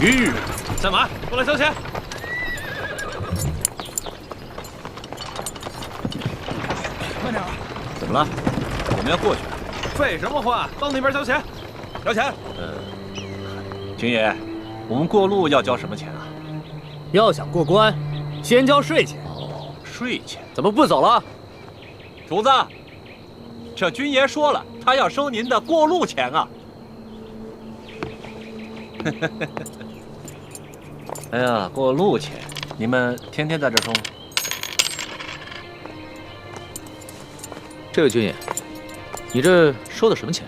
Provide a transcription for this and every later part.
停！在马，过来交钱。慢点。怎么了？我们要过去。废什么话？到那边交钱。交钱。军爷，我们过路要交什么钱啊？要想过关，先交税钱。哦，税钱。怎么不走了？主子，这军爷说了，他要收您的过路钱啊。哎呀，过路钱，你们天天在这收吗？这位军爷，你这收的什么钱？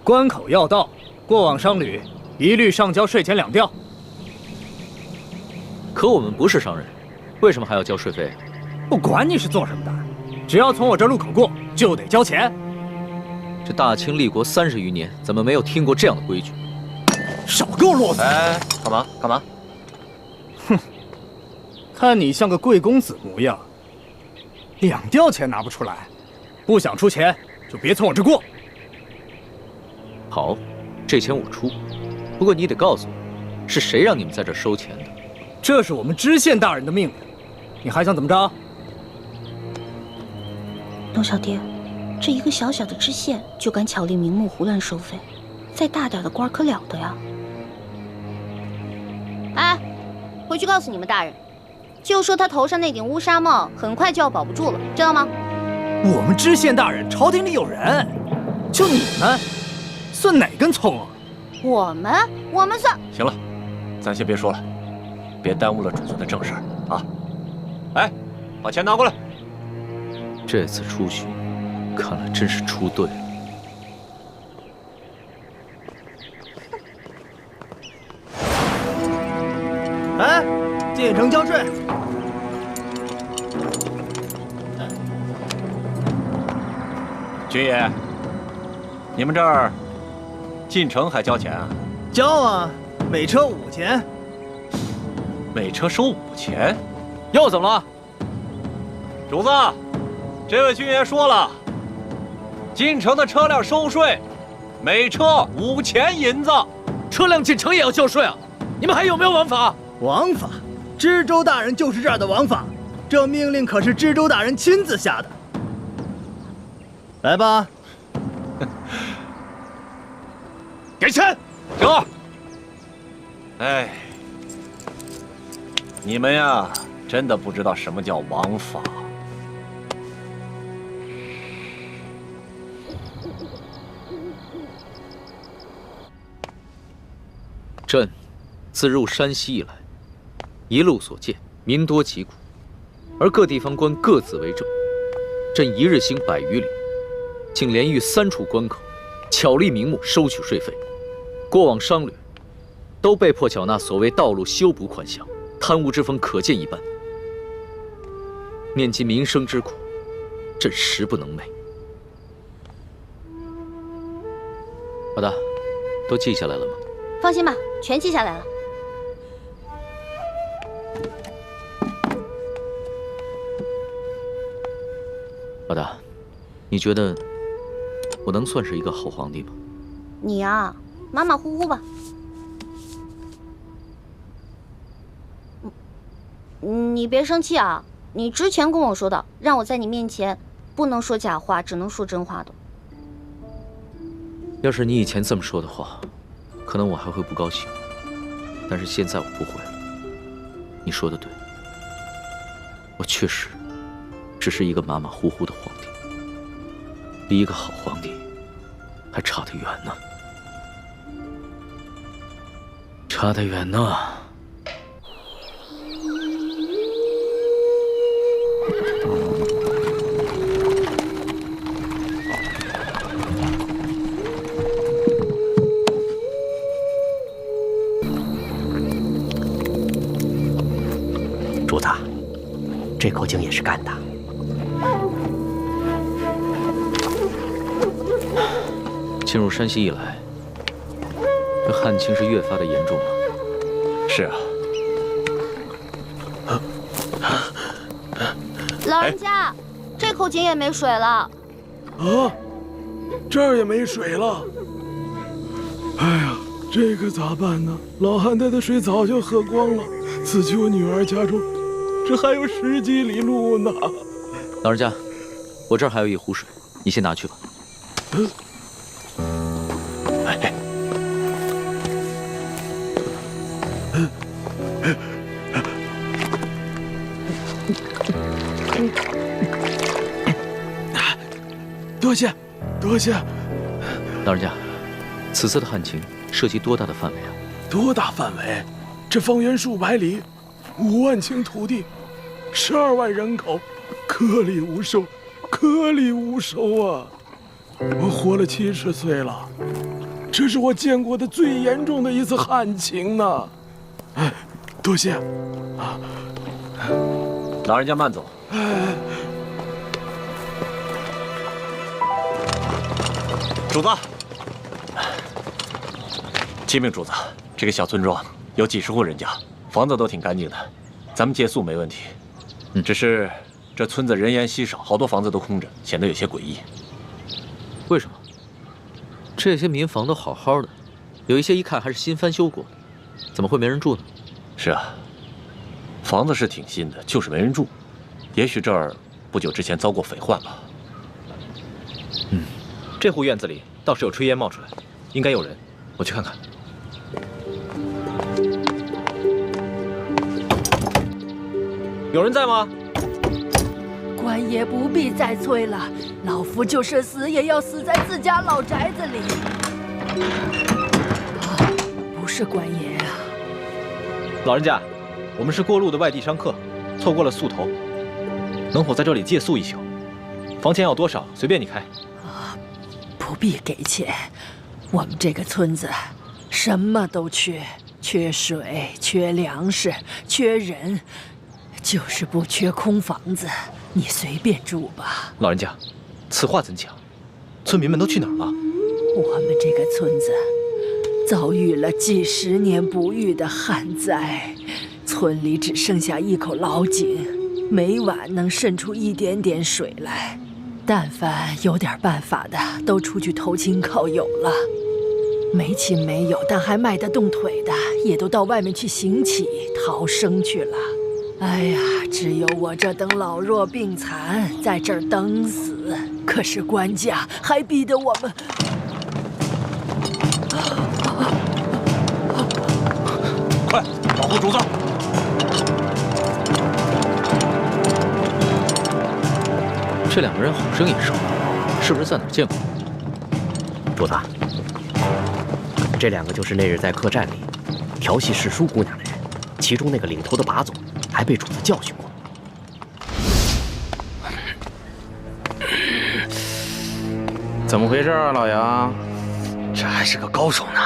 关口要道，过往商旅一律上交税钱2吊。可我们不是商人，为什么还要交税费？不管你是做什么的，只要从我这路口过，就得交钱。这大清立国30余年，怎么没有听过这样的规矩？少给我啰嗦！哎，干嘛？干嘛？哼，看你像个贵公子模样，2吊钱拿不出来，不想出钱就别从我这过。好，这钱我出，不过你得告诉我，是谁让你们在这收钱的？这是我们知县大人的命令，你还想怎么着？龙小爹，这一个小小的知县就敢巧立名目胡乱收费，再大点的官可了得呀！哎，回去告诉你们大人，就说他头上那顶乌纱帽很快就要保不住了，知道吗？我们知县大人朝廷里有人，就你们，算哪根葱啊？我们算……行了，咱先别说了，别耽误了主子的正事儿啊！哎，把钱拿过来。这次出巡，看来真是出对了。哎，进城交税。军爷，你们这儿进城还交钱啊？交啊，每车5钱。每车收5钱？又怎么了？主子，这位军爷说了，进城的车辆收税，每车5钱银子。车辆进城也要交税啊？你们还有没有王法？王法，知州大人就是这儿的王法，这命令可是知州大人亲自下的。来吧，给钱，行。哎，你们呀，真的不知道什么叫王法。朕自入山西以来，一路所见，民多疾苦，而各地方官各自为政。朕一日行100余里，竟连遇3处关口，巧立名目收取税费。过往商旅都被迫缴纳所谓道路修补款项，贪污之风可见一斑。念及民生之苦，朕实不能寐。老大，都记下来了吗？放心吧，全记下来了。老大，你觉得我能算是一个好皇帝吗？你呀，马马虎虎吧。你别生气啊！你之前跟我说的，让我在你面前不能说假话，只能说真话的。要是你以前这么说的话，可能我还会不高兴。但是现在我不会了。你说的对，我确实只是一个马马虎虎的皇帝，离一个好皇帝还差得远呢，差得远呢。主子，这口井也是干的。进入山西以来，这旱情是越发的严重了。是啊。老人家，这口井也没水了。啊，这儿也没水了。哎呀，这可咋办呢？老汉家的水早就喝光了，此去我女儿家中，这还有10几里路呢。老人家，我这儿还有一壶水，你先拿去吧。多谢，多谢。老人家，此次的旱情涉及多大的范围啊？多大范围？这方圆数百里，5万顷土地，12万人口，颗粒无收，颗粒无收啊！我活了70岁了，这是我见过的最严重的一次旱情呢。哎，多谢啊！老人家慢走。主子，启禀主子，这个小村庄有几十户人家，房子都挺干净的，咱们借宿没问题。只是这村子人烟稀少，好多房子都空着，显得有些诡异。为什么？这些民房都好好的，有一些一看还是新翻修过的，怎么会没人住呢？是啊，房子是挺新的，就是没人住。也许这儿不久之前遭过匪患吧。这户院子里倒是有炊烟冒出来，应该有人，我去看看。有人在吗？官爷不必再催了，老夫就是死也要死在自家老宅子里。不是官爷啊！老人家，我们是过路的外地商客，错过了宿头，能否在这里借宿一宿？房钱要多少，随便你开。不必给钱，我们这个村子什么都缺，缺水，缺粮食，缺人，就是不缺空房子。你随便住吧。老人家，此话怎讲？村民们都去哪儿了？我们这个村子遭遇了几10年不遇的旱灾，村里只剩下一口老井，每晚能渗出一点点水来。但凡有点办法的，都出去投亲靠友了；没亲没友但还迈得动腿的，也都到外面去行乞逃生去了。哎呀，只有我这等老弱病残在这儿等死。可是官家还逼得我们……快，保护主子！这2个人好生眼熟，是不是在哪儿见过？主子，这2个就是那日在客栈里调戏世淑姑娘的人，其中那个领头的把总还被主子教训过。怎么回事啊，老杨？这还是个高手呢。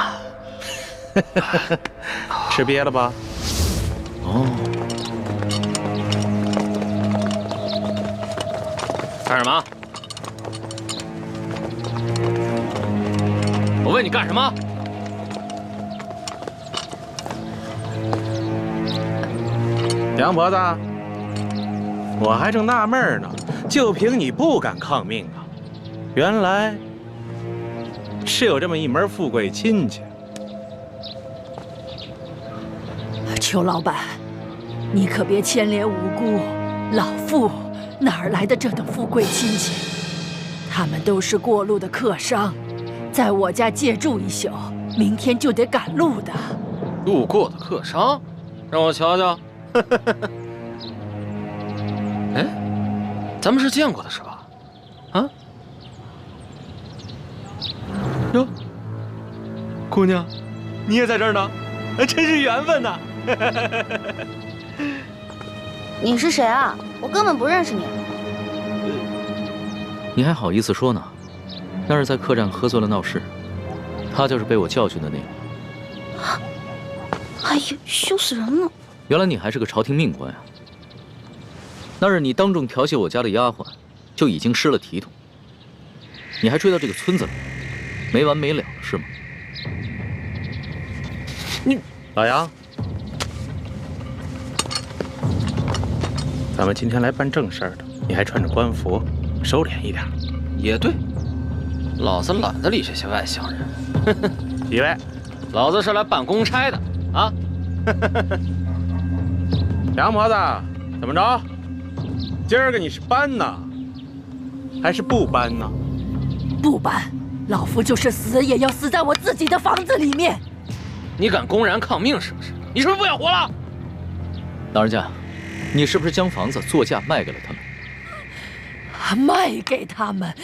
吃瘪了吧？哦，干什么？我问你干什么？杨婆子，我还正纳闷呢，就凭你不敢抗命啊？原来是有这么一门富贵亲戚。裘老板，你可别牵连无辜，老妇哪儿来的这等富贵亲戚？他们都是过路的客商，在我家借住一宿，明天就得赶路的。路过的客商，让我瞧瞧。哎，咱们是见过的是吧？啊？哟，姑娘，你也在这儿呢，真是缘分呐！你是谁啊？我根本不认识你。你还好意思说呢？那是在客栈喝醉了闹事，他就是被我教训的那个。哎呀，羞死人了！原来你还是个朝廷命官呀！那日你当众调戏我家的丫鬟，就已经失了体统。你还追到这个村子来，没完没了是吗？你老杨，咱们今天来办正事儿的，你还穿着官服，收敛一点。也对，老子懒得理这些外乡人。几位，老子是来办公差的啊！杨婆子，怎么着？今儿个你是搬呢，还是不搬呢？不搬，老夫就是死也要死在我自己的房子里面。你敢公然抗命是不是？你是不是不想活了？老人家，你是不是将房子作价卖给了他们？卖给他们？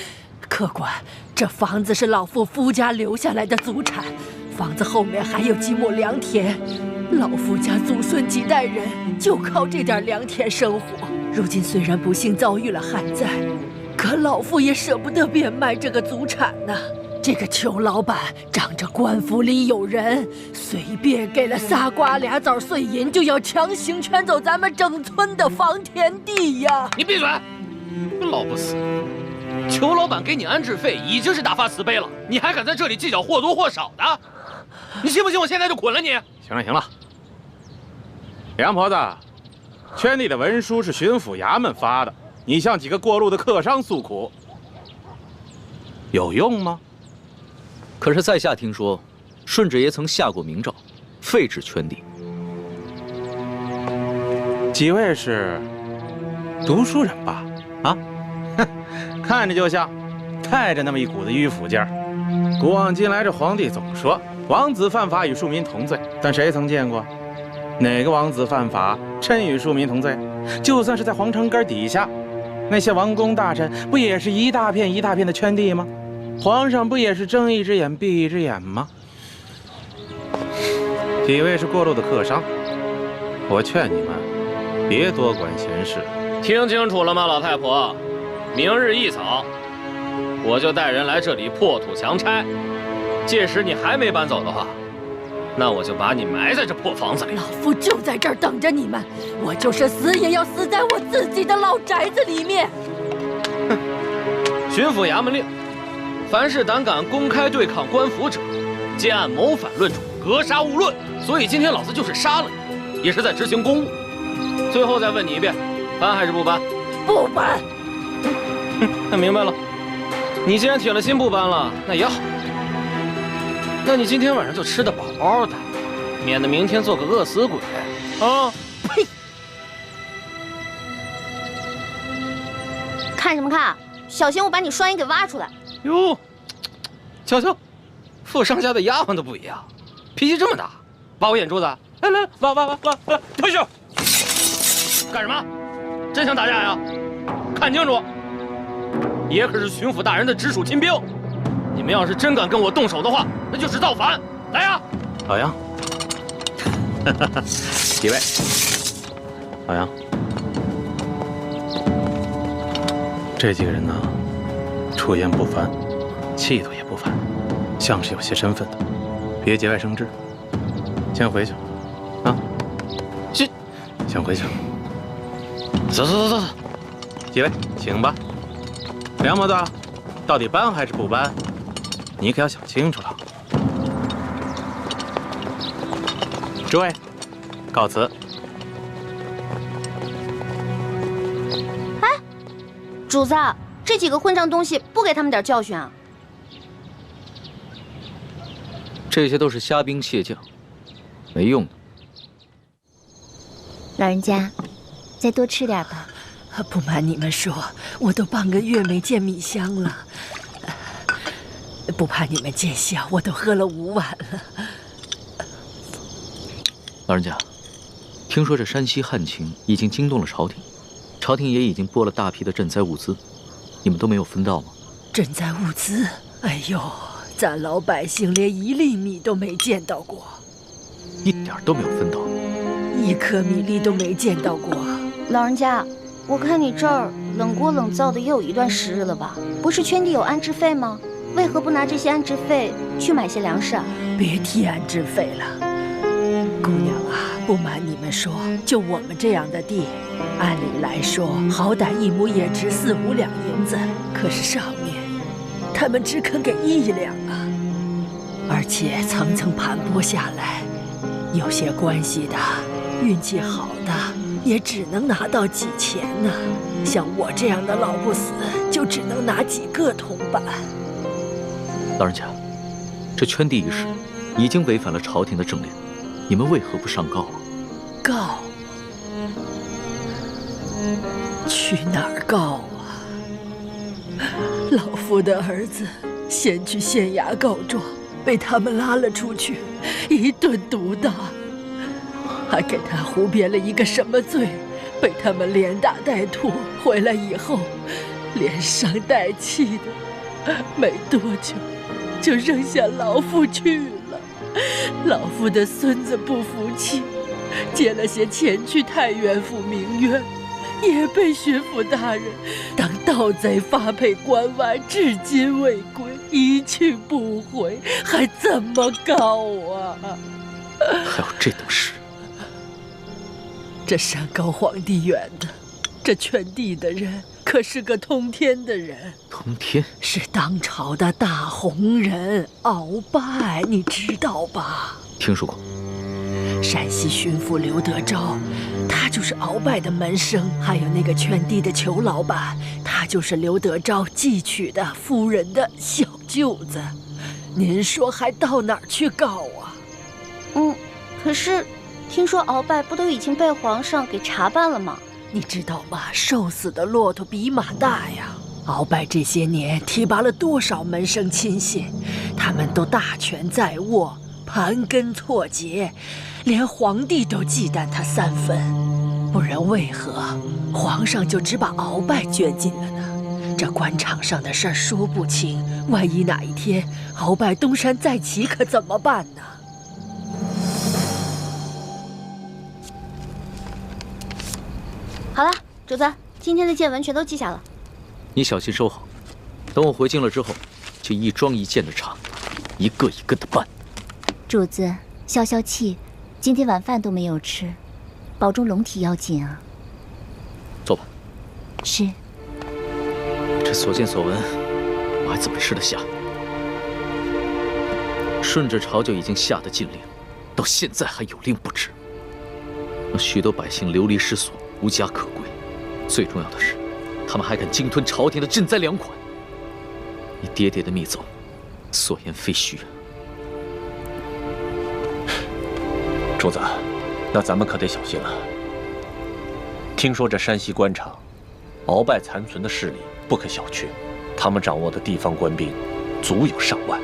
客官，这房子是老夫夫家留下来的祖产，房子后面还有几亩良田，老夫家祖孙几代人就靠这点良田生活。如今虽然不幸遭遇了旱灾，可老夫也舍不得变卖这个祖产呐。这个裘老板仗着官府里有人，随便给了仨瓜俩枣碎银，就要强行圈走咱们整村的房田地呀！你闭嘴！老不死！裘老板给你安置费已经是大发慈悲了，你还敢在这里计较或多或少的？你信不信我现在就捆了你？行了行了，杨婆子，圈地的文书是巡抚衙门发的，你向几个过路的客商诉苦，有用吗？可是在下听说，顺治爷曾下过明诏，废止圈地。几位是读书人吧？啊，哼，看着就像，带着那么一股子迂腐劲儿。古往今来，这皇帝总说王子犯法与庶民同罪，但谁曾见过哪个王子犯法真与庶民同罪？就算是在皇城根底下，那些王公大臣不也是一大片一大片的圈地吗？皇上不也是睁一只眼闭一只眼吗？几位是过路的客商，我劝你们别多管闲事。听清楚了吗，老太婆？明日一早，我就带人来这里破土强拆。届时你还没搬走的话，那我就把你埋在这破房子里。老夫就在这儿等着你们，我就是死也要死在我自己的老宅子里面。哼！巡抚衙门令，凡是胆敢公开对抗官府者，皆按谋反论处，格杀勿论。所以今天老子就是杀了你，也是在执行公务。最后再问你一遍，搬还是不搬？不搬。那明白了。你既然铁了心不搬了，那也好。那你今天晚上就吃得饱饱的，免得明天做个饿死鬼啊！呸！看什么看？小心我把你双眼给挖出来！哟，瞧瞧，富商家的丫鬟都不一样，脾气这么大，挖我眼珠子？来来，挖，退下！干什么？真想打架呀？看清楚，爷可是巡抚大人的直属亲兵，你们要是真敢跟我动手的话，那就是造反！来呀！老杨，几位，老杨，这几个人呢，出言不凡，气度也不凡，像是有些身份的，别节外生枝。先回去，啊，先回去。走，几位，请吧。梁婆子，到底搬还是不搬？你可要想清楚了。诸位，告辞。哎，主子，这几个混账东西不给他们点教训啊？这些都是虾兵蟹将，没用的。老人家，再多吃点吧。不瞒你们说，我都半个月没见米香了。不怕你们见笑，我都喝了5碗了。老人家，听说这山西旱情已经惊动了朝廷，朝廷也已经拨了大批的赈灾物资，你们都没有分到吗？赈灾物资？哎呦，咱老百姓连1粒米都没见到过，一点都没有分到，1颗米粒都没见到过。老人家，我看你这儿冷锅冷灶的也有一段时日了吧？不是圈地有安置费吗？为何不拿这些安置费去买些粮食啊？别提安置费了，姑娘啊，不瞒你们说，就我们这样的地，按理来说，好歹1亩也值4、5两银子，可是上面他们只肯给1两啊，而且层层盘剥下来，有些关系的、运气好的，也只能拿到几钱呢。像我这样的老不死，就只能拿几个铜板。老人家，这圈地一事已经违反了朝廷的政令，你们为何不上告啊？告？去哪儿告啊？老夫的儿子先去县衙告状，被他们拉了出去，一顿毒打，还给他胡编了一个什么罪，被他们连打带拖，回来以后连伤带气的，没多久就扔下老夫去了。老夫的孙子不服气，借了些钱去太原府鸣冤，也被巡抚大人当盗贼发配关外，至今未归，一去不回，还怎么告啊？还有这等事？这山高皇帝远的，这圈地的人可是个通天的人。通天是当朝的大红人鳌拜，你知道吧？听说过。山西巡抚刘德昭，他就是鳌拜的门生，还有那个圈地的裘老板，他就是刘德昭寄娶的夫人的小舅子。您说还到哪儿去告啊？可是听说鳌拜不都已经被皇上给查办了吗？你知道吗？瘦死的骆驼比马大呀！鳌拜这些年提拔了多少门生亲信，他们都大权在握，盘根错节，连皇帝都忌惮他3分。不然为何皇上就只把鳌拜卷进了呢？这官场上的事儿说不清，万一哪一天鳌拜东山再起，可怎么办呢？好了，主子，今天的见闻全都记下了。你小心收好，等我回京了之后，就一桩一件的查，一个一个的办。主子，消消气，今天晚饭都没有吃，保重龙体要紧啊。坐吧。是。这所见所闻，我还怎么吃得下？顺着朝就已经下的禁令，到现在还有令不止，让许多百姓流离失所，无家可归。最重要的是，他们还敢鲸吞朝廷的赈灾粮款。你爹爹的密奏，所言非虚啊。主子，那咱们可得小心了。听说这山西官场，鳌拜残存的势力不可小觑，他们掌握的地方官兵足有上万。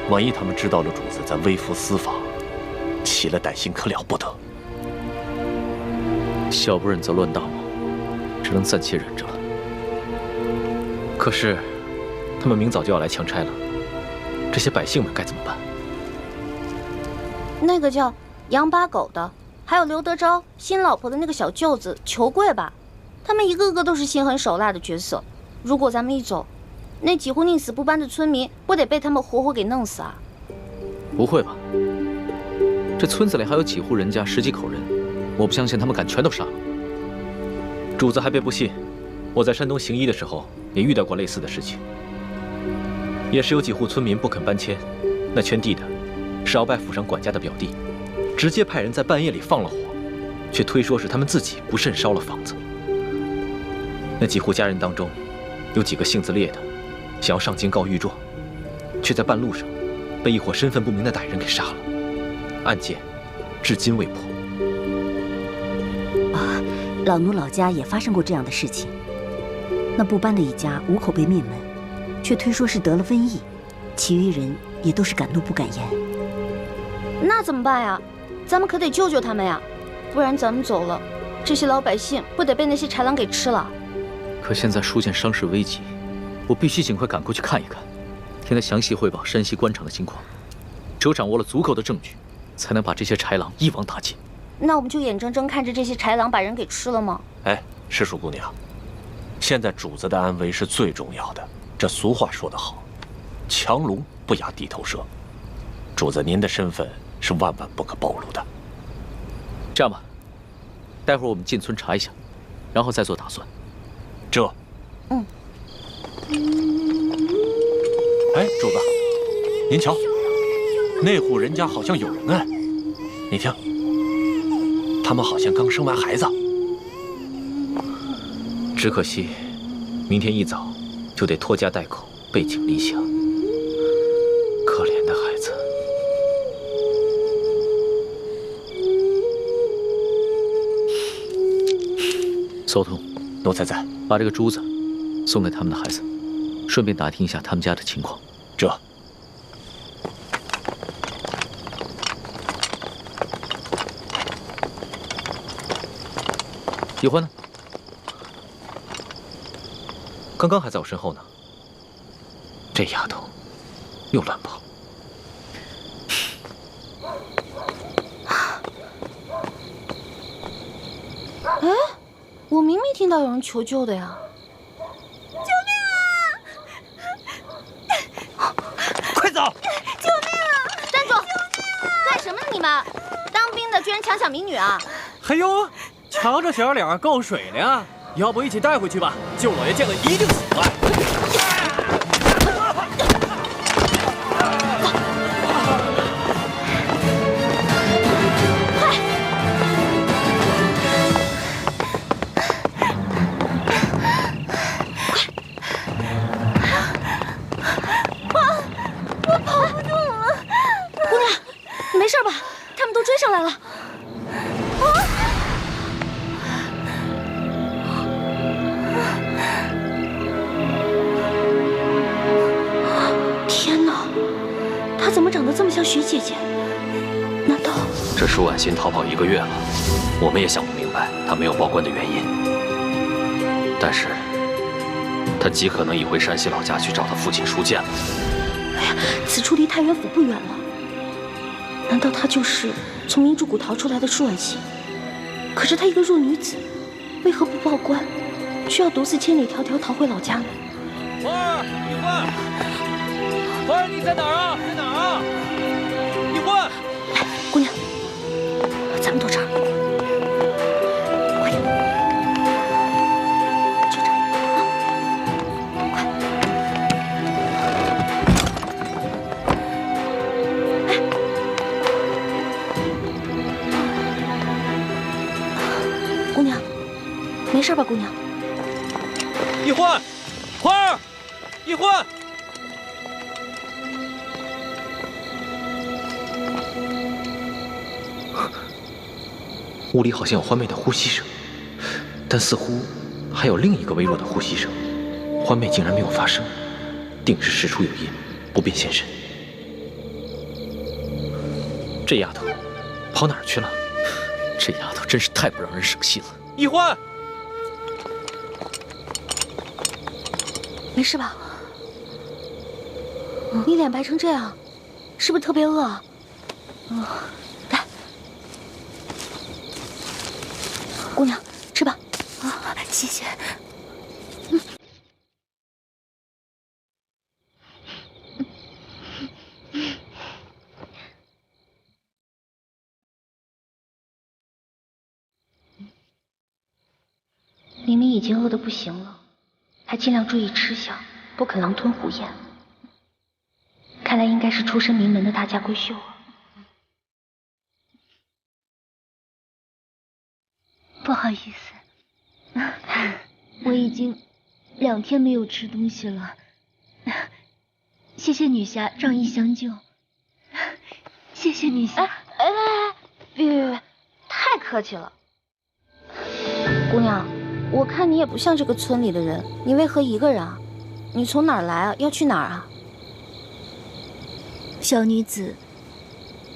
万一他们知道了主子在微服私访，起了歹心，可了不得。小不忍则乱大谋，只能暂且忍着了。可是，他们明早就要来强拆了，这些百姓们该怎么办？那个叫杨八狗的，还有刘德昭新老婆的那个小舅子裘贵吧，他们一个个都是心狠手辣的角色。如果咱们一走，那几户宁死不搬的村民不得被他们活活给弄死啊？不会吧？这村子里还有几户人家，10几口人，我不相信他们敢全都杀了。主子还别不信，我在山东行医的时候也遇到过类似的事情，也是有几户村民不肯搬迁，那圈地的是鳌拜府上管家的表弟，直接派人在半夜里放了火，却推说是他们自己不慎烧了房子。那几户家人当中，有几个性子烈的，想要上京告御状，却在半路上被一伙身份不明的歹人给杀了，案件至今未破。啊，老奴老家也发生过这样的事情。那不搬的一家5口被灭门，却推说是得了瘟疫，其余人也都是敢怒不敢言。那怎么办呀？咱们可得救救他们呀，不然咱们走了，这些老百姓不得被那些豺狼给吃了？可现在出现伤势危急，我必须尽快赶过去看一看，听他详细汇报山西官场的情况。只有掌握了足够的证据，才能把这些豺狼一网打尽。那我们就眼睁睁看着这些豺狼把人给吃了吗？哎，师叔姑娘，现在主子的安危是最重要的。这俗话说得好，强龙不压地头蛇。主子您的身份是万万不可暴露的。这样吧，待会儿我们进村查一下，然后再做打算。哎，主子，您瞧，那户人家好像有人哎，你听，他们好像刚生完孩子。只可惜，明天一早就得拖家带口背井离乡。可怜的孩子。邹通，奴才在。把这个珠子送给他们的孩子，顺便打听一下他们家的情况。这。易欢呢？刚刚还在我身后呢。这丫头又乱跑。哎，我明明听到有人求救的呀！救命啊！快走！救命啊！站住！干什么呢你们？当兵的居然强抢民女啊！嘿呦，瞧这小脸够水的呀！要不一起带回去吧？就我爷见了一定喜欢。上来了！天哪，她怎么长得这么像徐姐姐？难道这舒婉欣逃跑1个月了，我们也想不明白她没有报官的原因。但是，她极可能已回山西老家去找她父亲舒剑了。哎呀，此处离太原府不远了。难道她就是从明珠谷逃出来的舒婉欣？可是她一个弱女子，为何不报官，却要独自千里迢迢逃回老家呢？花儿，易欢，花儿，你在哪儿啊？在哪儿啊？易欢，来，姑娘，咱们躲这儿，快点，就这儿啊，快！哎，姑娘，没事吧，姑娘？易欢，花儿，易欢。屋里好像有欢妹的呼吸声，但似乎还有另一个微弱的呼吸声。欢妹竟然没有发声，定是事出有因，不便现身。这丫头跑哪儿去了？这丫头真是太不让人省心了。易欢，没事吧？你脸白成这样，是不是特别饿啊？来，姑娘，吃吧。啊，谢谢。明明已经饿得不行了，还尽量注意吃相，不肯狼吞虎咽。看来应该是出身名门的大家闺秀啊。不好意思，我已经2天没有吃东西了。谢谢女侠仗义相救，谢谢女侠。别，太客气了。姑娘，我看你也不像这个村里的人，你为何一个人啊？你从哪儿来啊？要去哪儿啊？小女子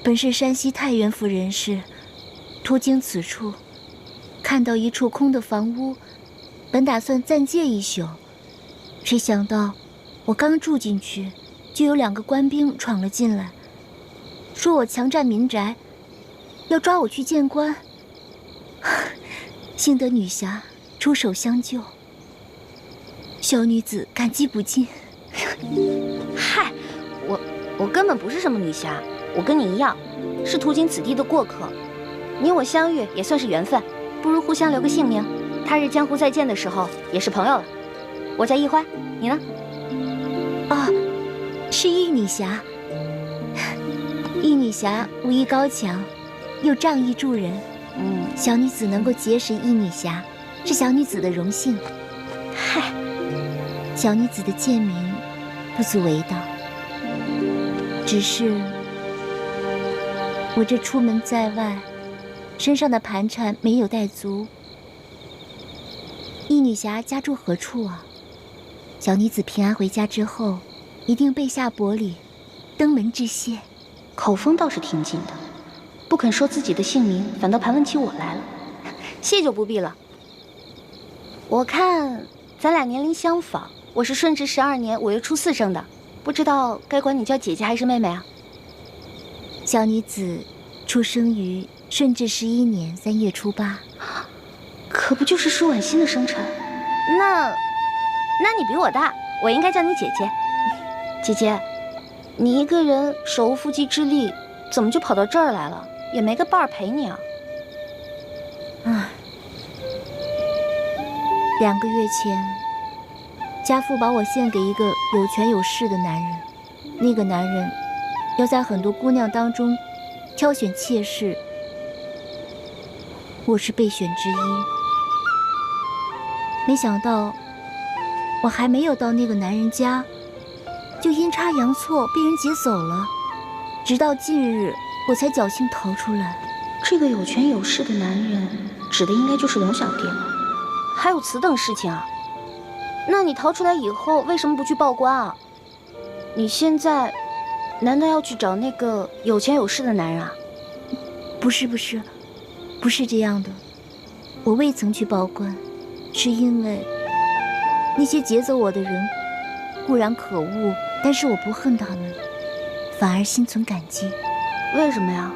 本是山西太原府人士，途经此处，看到一处空的房屋，本打算暂借1宿，谁想到我刚住进去，就有2个官兵闯了进来，说我强占民宅，要抓我去见官。幸得女侠出手相救，小女子感激不尽。嗨，我根本不是什么女侠，我跟你一样，是途经此地的过客。你我相遇也算是缘分，不如互相留个姓名，他日江湖再见的时候也是朋友了。我叫易欢，你呢？是易女侠。易女侠武艺高强，又仗义助人。小女子能够结识易女侠，是小女子的荣幸。嗨，小女子的贱名不足为道，只是我这出门在外，身上的盘缠没有带足，易女侠家住何处啊？小女子平安回家之后，一定备下薄礼，登门致谢。口风倒是挺紧的，不肯说自己的姓名，反倒盘问起我来了。谢就不必了。我看咱俩年龄相仿，我是顺治12年5月初4生的，不知道该管你叫姐姐还是妹妹啊？小女子出生于顺治11年3月初8，可不就是舒婉欣的生辰？那你比我大，我应该叫你姐姐。姐姐，你一个人手无缚鸡之力，怎么就跑到这儿来了？也没个伴儿陪你啊？唉，2个月前，家父把我献给一个有权有势的男人，那个男人要在很多姑娘当中挑选妾室，我是备选之一。没想到我还没有到那个男人家，就阴差阳错被人劫走了。直到近日，我才侥幸逃出来。这个有权有势的男人，指的应该就是龙小弟了。还有此等事情啊？那你逃出来以后，为什么不去报官啊？你现在难道要去找那个有钱有势的男人啊？不是这样的。我未曾去报官，是因为那些劫走我的人固然可恶，但是我不恨他们，反而心存感激。为什么呀？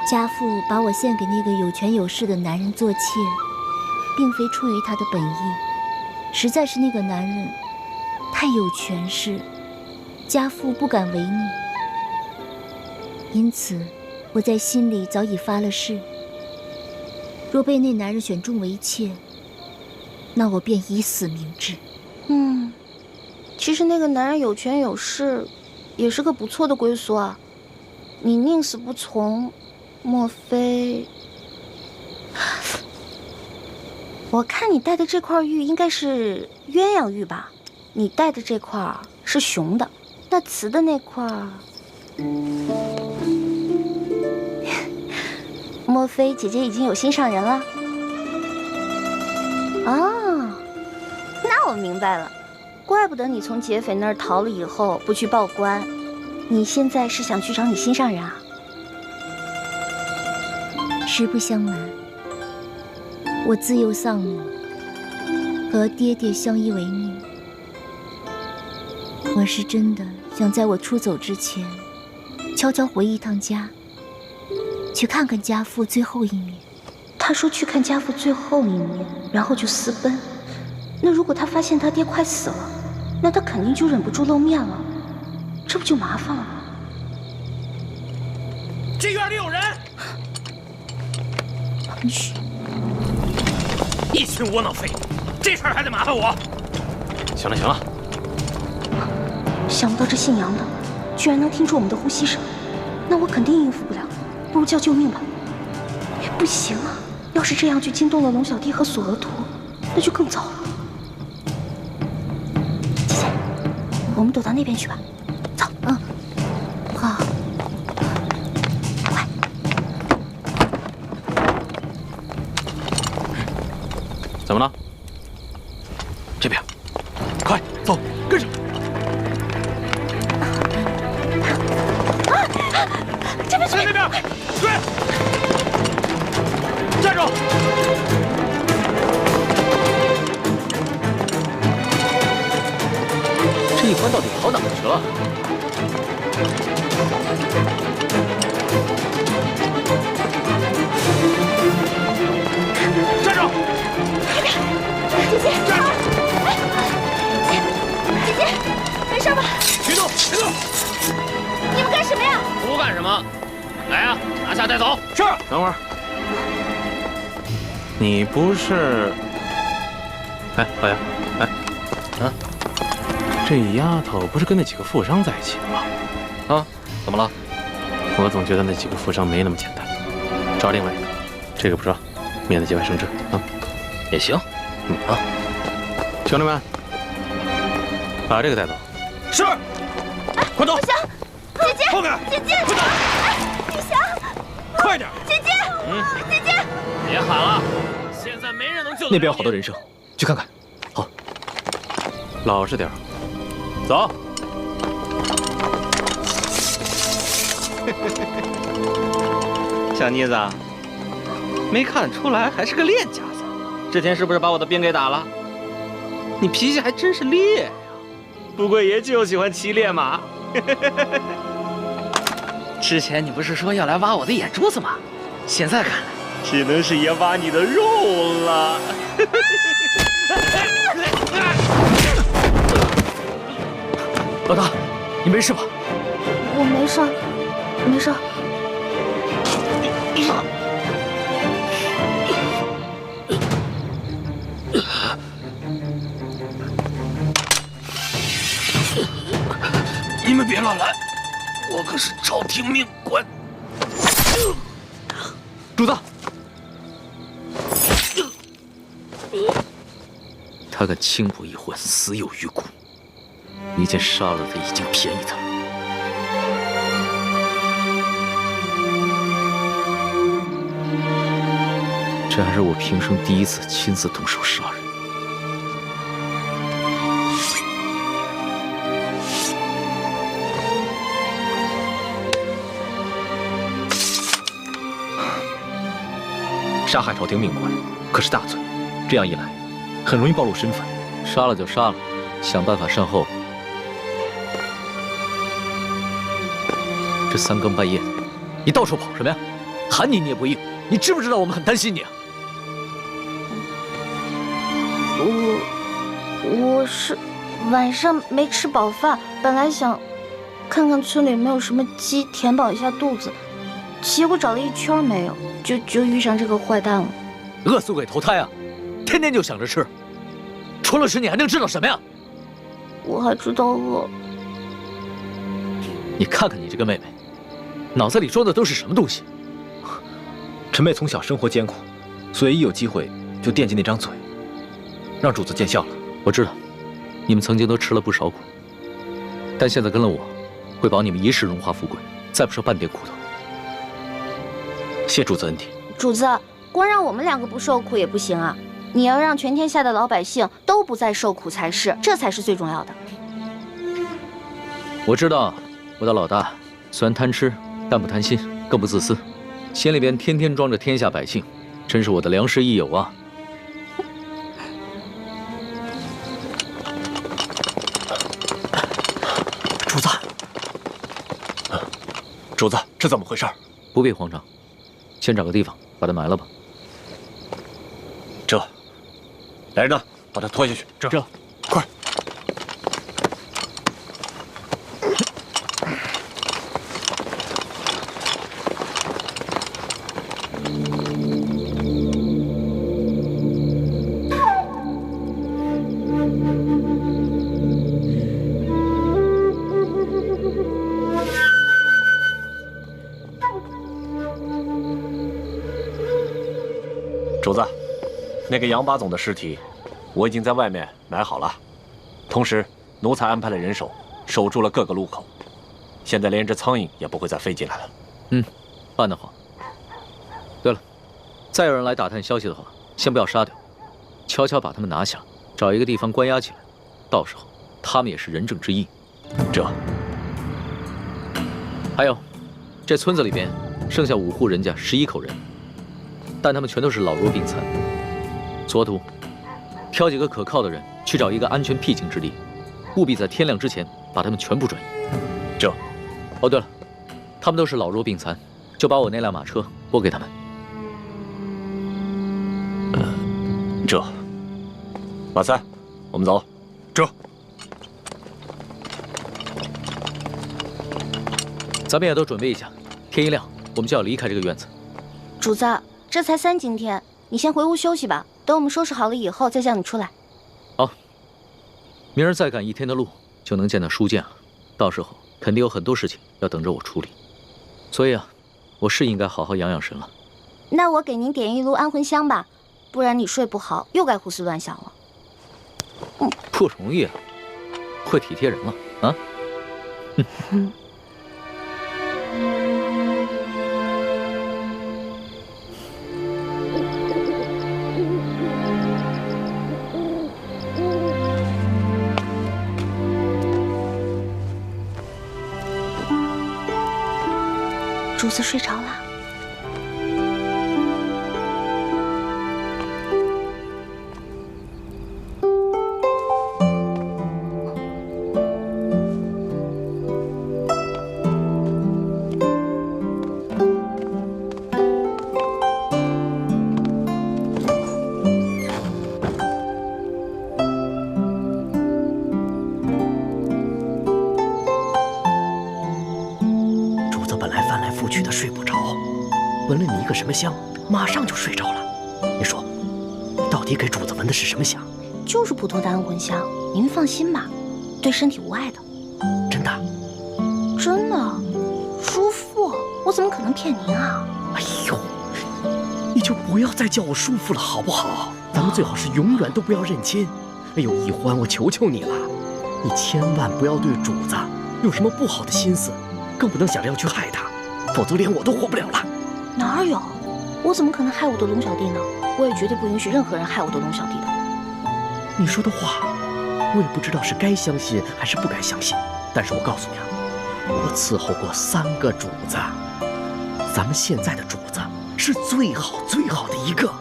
家父把我献给那个有权有势的男人做妾，并非出于他的本意，实在是那个男人太有权势，家父不敢违逆。因此，我在心里早已发了誓，若被那男人选中为妾，那我便以死明志。其实那个男人有权有势，也是个不错的归宿啊。你宁死不从，莫非？我看你戴的这块玉应该是鸳鸯玉吧？你戴的这块是雄的，那雌的那块，莫非姐姐已经有心上人了？啊，那我明白了。怪不得你从劫匪那儿逃了以后不去报官，你现在是想去找你心上人啊？实不相瞒，我自幼丧母，和爹爹相依为命。我是真的想在我出走之前，悄悄回一趟家，去看看家父最后一面。他说去看家父最后一面，然后就私奔。那如果他发现他爹快死了，那他肯定就忍不住露面了，这不就麻烦了吗？这院里有人！嘘，一群窝囊废，这事儿还得麻烦我。行了行了，想不到这姓杨的居然能听出我们的呼吸声，那我肯定应付不了，不如叫救命吧。不行啊，要是这样就惊动了龙小弟和索额图，那就更糟了。姐姐，我们躲到那边去吧。走。好。快。怎么了？这边，快走，跟上。这边，在那边，追！站住！这一关到底跑哪儿去了？站住！姐姐，姐姐，没事吧？别动，别动！你们干什么呀？不干什么，来啊，拿下带走。是。等会儿，你不是？哎，老杨，哎，这丫头不是跟那几个富商在一起的吗？啊，怎么了？我总觉得那几个富商没那么简单。找另外一个，这个不说，免得节外生枝啊。也行。兄弟们，把这个带走。是。快走！不行，姐姐，后面，姐姐，快走！雨翔，快点！姐姐，姐姐，别喊了，现在没那边有好多人声，去看看。好，老实点，走。小妮子，没看出来还是个练家子。之前是不是把我的兵给打了？你脾气还真是烈呀！不过爷就喜欢骑烈马。之前你不是说要来挖我的眼珠子吗？现在看来，只能是爷挖你的肉了。老大，你没事吧？我没事，没事。你们别乱来，我可是朝廷命官。主子，他敢轻薄一环，死有余辜。你见杀了他已经便宜他了。这还是我平生第一次亲自动手杀人。杀害朝廷命官可是大罪，这样一来，很容易暴露身份。杀了就杀了，想办法善后。这三更半夜的，你到处跑什么呀？喊你也不应，你知不知道我们很担心你啊？我是晚上没吃饱饭，本来想看看村里有没有什么鸡填饱一下肚子，结果找了一圈没有，就遇上这个坏蛋了。饿死鬼投胎啊！天天就想着吃，除了吃你还能知道什么呀？我还知道饿。你看看你这个妹妹，脑子里装的都是什么东西？陈妹从小生活艰苦，所以一有机会就惦记那张嘴，让主子见笑了。我知道，你们曾经都吃了不少苦，但现在跟了我，会保你们一世荣华富贵，再不受半点苦头。谢主子恩典。主子，光让我们两个不受苦也不行啊，你要让全天下的老百姓都不再受苦才是，这才是最重要的。我知道，我的老大虽然贪吃，但不贪心，更不自私，心里边天天装着天下百姓，真是我的良师益友啊！主子，主子，这怎么回事？不必慌张，先找个地方把他埋了吧。这，来人呐，把他拖下去。这，快！主子，那个杨八总的尸体，我已经在外面埋好了，同时奴才安排了人手守住了各个路口，现在连只苍蝇也不会再飞进来了。办得好。对了，再有人来打探消息的话，先不要杀掉，悄悄把他们拿下，找一个地方关押起来，到时候他们也是人证之一。这，还有，这村子里边剩下5户人家11口人。但他们全都是老弱病残。左土，挑几个可靠的人去找一个安全僻静之地，务必在天亮之前把他们全部转移。这，哦对了，他们都是老弱病残，就把我那辆马车拨给他们。这，马三，我们走。这，咱们也都准备一下，天一亮我们就要离开这个院子。主子，这才3更天，你先回屋休息吧。等我们收拾好了以后再叫你出来。好，明儿再赶1天的路就能见到书剑了，到时候肯定有很多事情要等着我处理，所以啊，我是应该好好养养神了。那我给您点一炉安魂香吧，不然你睡不好又该胡思乱想了。不容易啊，会体贴人了啊。主子睡着了。闻了你一个什么香，马上就睡着了。你说，到底给主子闻的是什么香？就是普通的安魂香，您放心吧，对身体无害的。真的？真的，叔父，我怎么可能骗您啊？哎呦，你就不要再叫我叔父了，好不好？咱们最好是永远都不要认亲。哎呦，易欢，我求求你了，你千万不要对主子有什么不好的心思，更不能想着要去害他，否则连我都活不了了。哪有？我怎么可能害我的龙小弟呢？我也绝对不允许任何人害我的龙小弟的。你说的话，我也不知道是该相信还是不该相信。但是我告诉你啊，我伺候过3个主子，咱们现在的主子是最好最好的一个。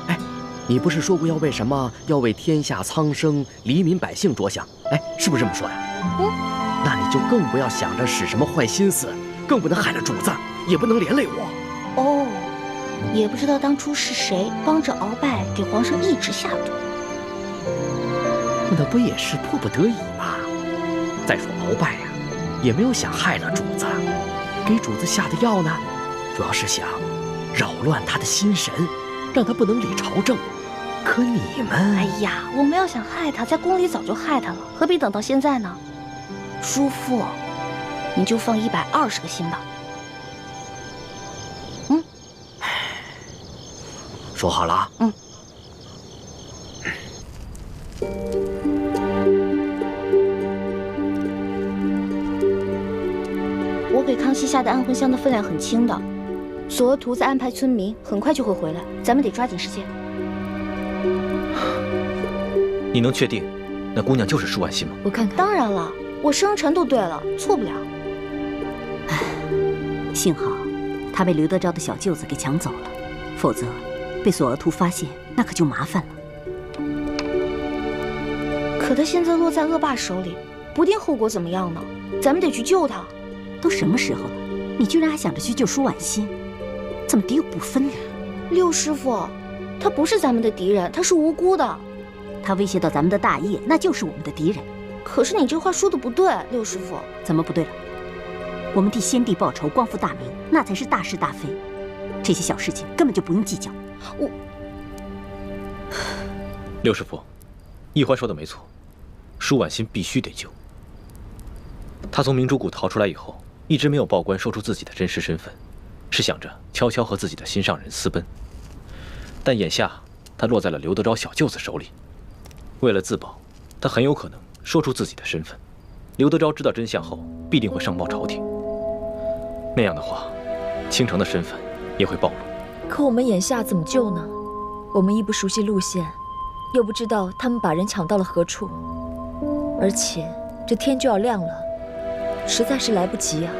哎，你不是说过要为什么？要为天下苍生、黎民百姓着想？哎，是不是这么说的？那你就更不要想着使什么坏心思，更不能害了主子，也不能连累我。哦，也不知道当初是谁帮着鳌拜给皇上一直下毒。那不也是迫不得已吗？再说鳌拜呀，也没有想害了主子，给主子下的药呢，主要是想扰乱他的心神，让他不能理朝政。可你们……哎呀，我们要想害他，在宫里早就害他了，何必等到现在呢？叔父，你就放120个心吧。说好了啊。我给康熙下的安魂香的分量很轻的，索额图在安排村民，很快就会回来，咱们得抓紧时间。你能确定那姑娘就是舒婉欣吗？我看看。当然了，我生辰都对了，错不了。幸好她被刘德昭的小舅子给抢走了，否则被索额图发现，那可就麻烦了。可他现在落在恶霸手里，不定后果怎么样呢？咱们得去救他。都什么时候了，你居然还想着去救舒婉欣，怎么敌友不分呢？六师傅，他不是咱们的敌人，他是无辜的。他威胁到咱们的大业，那就是我们的敌人。可是你这话说的不对，六师傅。怎么不对了？我们替先帝报仇，光复大明，那才是大是大非。这些小事情根本就不用计较。六师傅，易欢说的没错，舒婉欣必须得救。他从明珠谷逃出来以后，一直没有报官说出自己的真实身份，是想着悄悄和自己的心上人私奔。但眼下他落在了刘德昭小舅子手里，为了自保，他很有可能说出自己的身份。刘德昭知道真相后，必定会上报朝廷。那样的话，倾城的身份也会暴露。可我们眼下怎么救呢？我们亦不熟悉路线，又不知道他们把人抢到了何处，而且这天就要亮了，实在是来不及啊。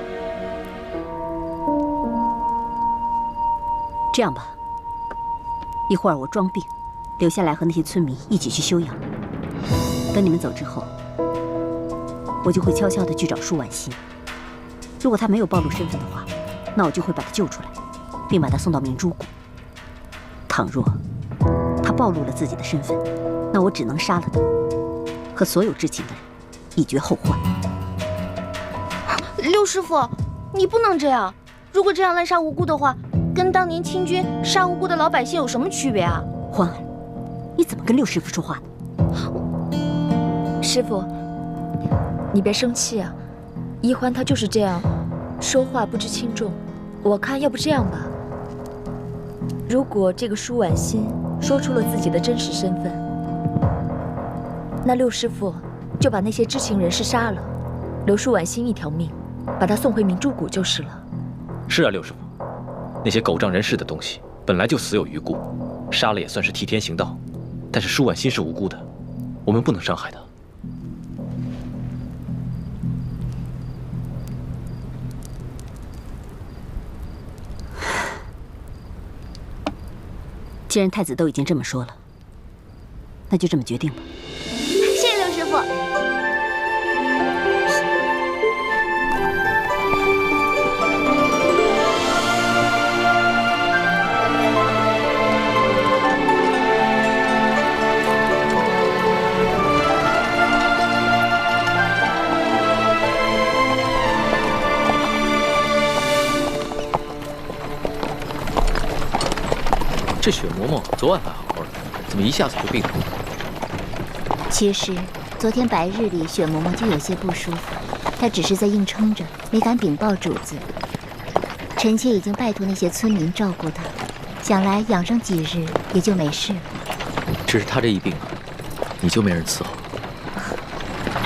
这样吧，一会儿我装病，留下来和那些村民一起去休养。等你们走之后，我就会悄悄地去找舒婉欣。如果她没有暴露身份的话，那我就会把她救出来，并把她送到明珠谷。倘若她暴露了自己的身份，那我只能杀了她，和所有知情的人以绝后患。六师傅，你不能这样。如果这样滥杀无辜的话，跟当年清军杀无辜的老百姓有什么区别啊？欢儿，你怎么跟六师傅说话呢？师傅，你别生气啊。一欢他就是这样，说话不知轻重。我看要不这样吧，如果这个舒婉欣说出了自己的真实身份，那六师傅就把那些知情人士杀了，留舒婉欣一条命，把她送回明珠谷就是了。是啊，六师傅，那些狗仗人势的东西本来就死有余辜，杀了也算是替天行道。但是舒婉欣是无辜的，我们不能伤害她。既然太子都已经这么说了，那就这么决定吧。谢谢刘师傅。这雪嬷嬷昨晚还好好的，怎么一下子就病了？其实昨天白日里，雪嬷嬷就有些不舒服，她只是在硬撑着，没敢禀报主子。臣妾已经拜托那些村民照顾她，想来养上几日也就没事了。只是她这一病啊，你就没人伺候。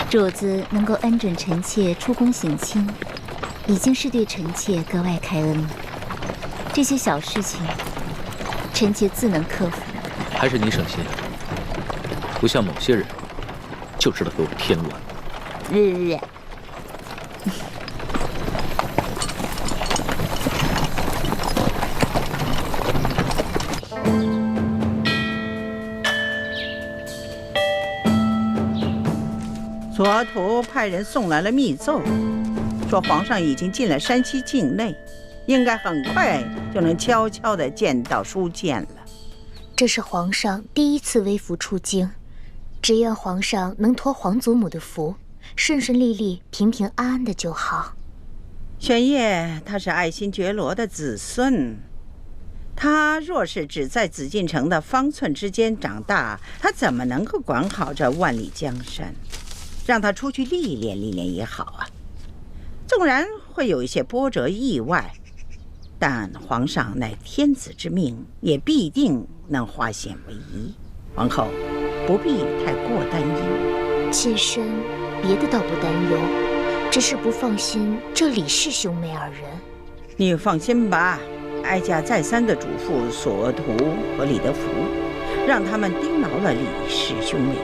主子能够恩准臣妾出宫省亲，已经是对臣妾格外开恩了。这些小事情，臣妾自能克服。还是你省心，不像某些人，就知道给我添乱。左徒派人送来了密奏，说皇上已经进了山西境内，应该很快就能悄悄地见到书剑了。这是皇上第一次微服出京，只愿皇上能托皇祖母的福，顺顺利利、平平安安的就好。玄烨他是爱新觉罗的子孙，他若是只在紫禁城的方寸之间长大，他怎么能够管好这万里江山？让他出去历练历练也好啊。纵然会有一些波折意外，但皇上乃天子之命，也必定能化险为夷。皇后不必太过担忧。妾身别的倒不担忧，只是不放心这李氏兄妹二人。你放心吧，哀家再三的嘱咐索图和李德福，让他们盯牢了李氏兄妹。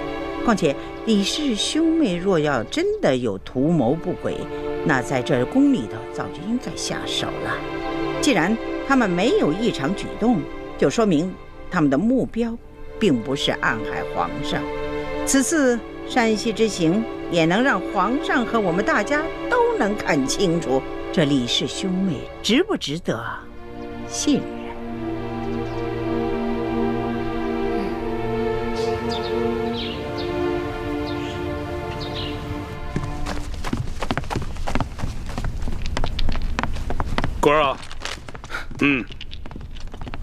况且李氏兄妹若要真的有图谋不轨，那在这宫里头早就应该下手了。既然他们没有异常举动，就说明他们的目标并不是暗害皇上。此次山西之行也能让皇上和我们大家都能看清楚，这李氏兄妹值不值得信任。官儿啊，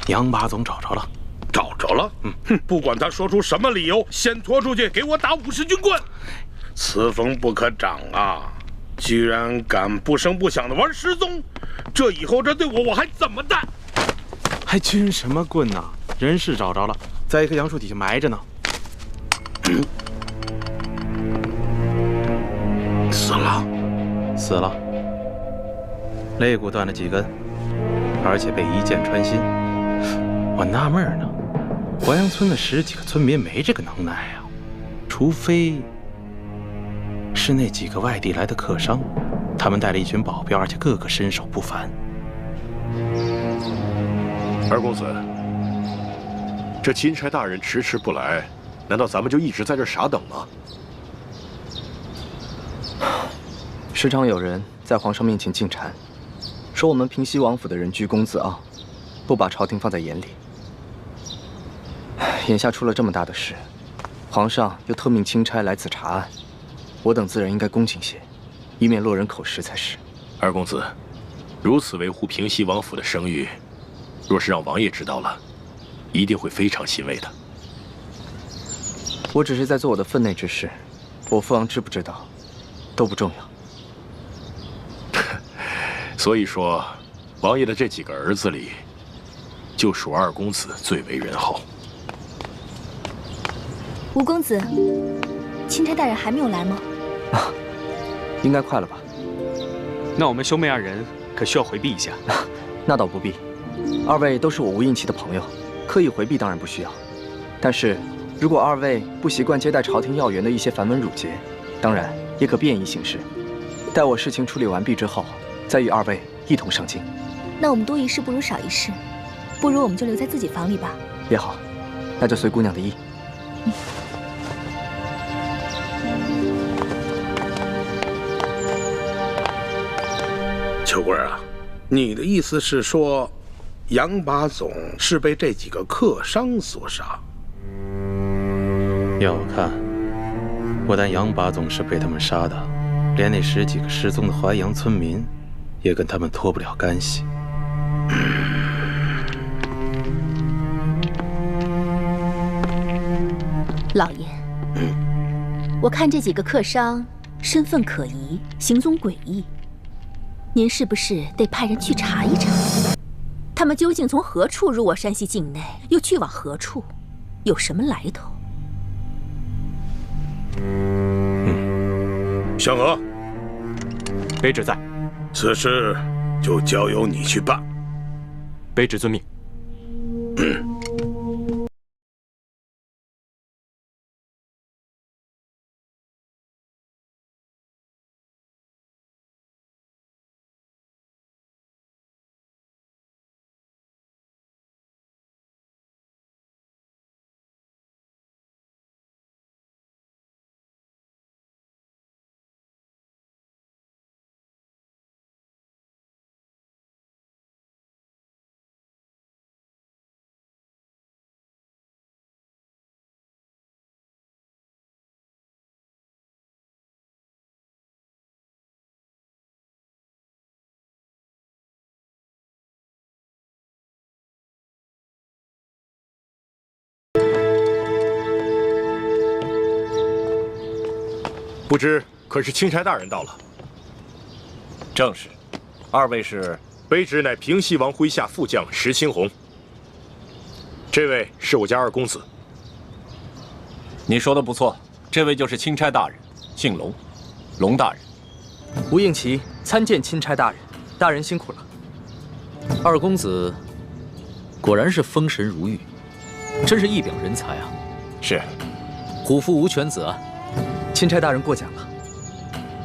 杨八总找着了，找着了。不管他说出什么理由，先拖出去给我打50军棍。此风不可长啊！居然敢不声不响的玩失踪，这以后这对我还怎么办？还军什么棍呢？人是找着了，在一棵杨树底下埋着呢。死了，死了。肋骨断了几根，而且被一箭穿心。我纳闷呢，淮阳村的10几个村民没这个能耐啊，除非是那几个外地来的客商，他们带了一群保镖，而且个个身手不凡。二公子，这钦差大人迟迟不来，难道咱们就一直在这傻等吗？时常有人在皇上面前进谗，说我们平西王府的人居功自傲，不把朝廷放在眼里。眼下出了这么大的事，皇上又特命钦差来此查案，我等自然应该恭敬些，以免落人口实才是。二公子，如此维护平西王府的声誉，若是让王爷知道了，一定会非常欣慰的。我只是在做我的分内之事，我父王知不知道，都不重要。所以说，王爷的这几个儿子里，就属二公子最为人后。吴公子，钦差大人还没有来吗？应该快了吧？那我们兄妹二人可需要回避一下。那倒不必，二位都是我无应期的朋友，刻意回避当然不需要。但是，如果二位不习惯接待朝廷要员的一些繁文缛节，当然也可便宜行事。待我事情处理完毕之后，再与二位一同上京。那我们多一事不如少一事，不如我们就留在自己房里吧。也好，那就随姑娘的意。秋贵啊，你的意思是说，杨把总是被这几个客商所杀？要我看，不但杨把总是被他们杀的，连那10几个失踪的淮阳村民，也跟他们脱不了干系。老爷，我看这几个客商身份可疑，行踪诡异，您是不是得派人去查一查，他们究竟从何处入我山西境内，又去往何处，有什么来头？香娥，卑职在。此事就交由你去办。卑职遵命。不知可是钦差大人到了？正是。2位是？卑职乃平西王麾下副将石青红。这位是我家2公子。你说的不错，这位就是钦差大人，姓龙，龙大人。吴应奇参见钦差大人，大人辛苦了。2公子果然是风神如玉，真是一表人才啊！是，虎父无犬子啊！钦差大人过奖了。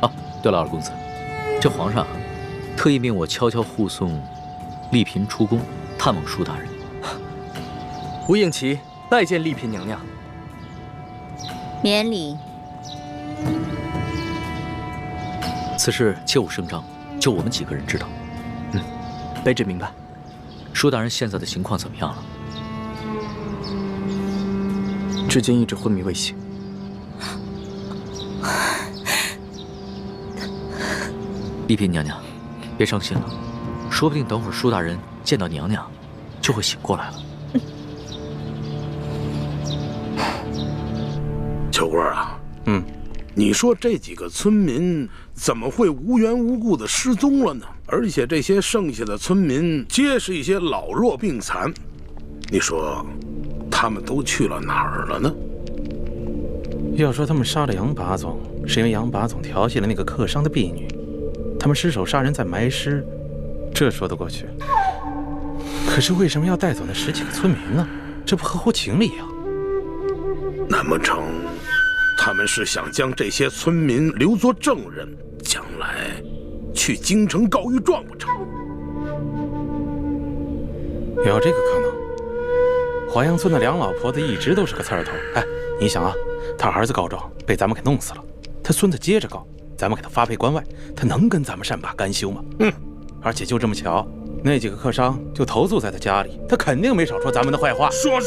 啊，对了，2公子，这皇上特意命我悄悄护送丽嫔出宫探望舒大人。吴应奇拜见丽嫔娘娘。免礼。此事切勿声张，就我们几个人知道。卑职明白。舒大人现在的情况怎么样了？至今一直昏迷未醒。丽嫔娘娘，别伤心了，说不定等会儿舒大人见到娘娘，就会醒过来了。秋贵啊，你说这几个村民怎么会无缘无故的失踪了呢？而且这些剩下的村民皆是一些老弱病残，你说他们都去了哪儿了呢？要说他们杀了杨把总，是因为杨把总调戏了那个客商的婢女，他们失手杀人再埋尸，这说得过去。可是为什么要带走那10几个村民呢？这不合乎情理啊！难不成他们是想将这些村民留作证人，将来去京城告御状不成？有这个可能。淮阳村的梁老婆子一直都是个刺儿头。哎，你想啊，他儿子告状被咱们给弄死了，他孙子接着告，咱们给他发配关外，他能跟咱们善罢甘休吗？而且就这么巧，那几个客商就投宿在他家里，他肯定没少说咱们的坏话。说，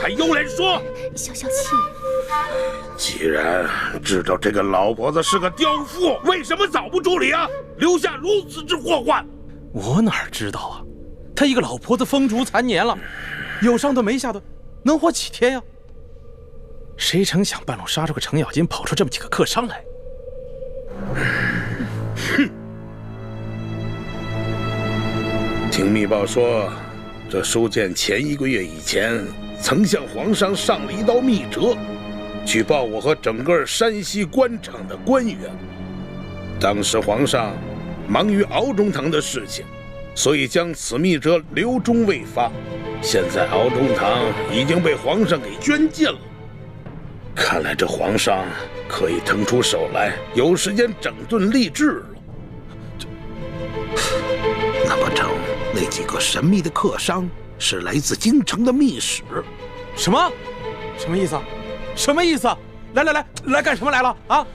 还有脸说？消消气。既然知道这个老婆子是个刁妇，为什么早不处理啊？留下如此之祸患？我哪知道啊？他一个老婆子风烛残年了，有上顿没下顿，能活几天呀？谁成想半路杀出个程咬金，跑出这么几个客商来。听密报说，这书建前1个月以前曾向皇上上了一道密折，举报我和整个山西官场的官员。当时皇上忙于敖中堂的事情，所以将此密折留中未发。现在敖中堂已经被皇上给捐尽了，看来这皇上可以腾出手来，有时间整顿吏治了。那不成那几个神秘的客商是来自京城的密使。什么？什么意思？什么意思？来干什么来了啊？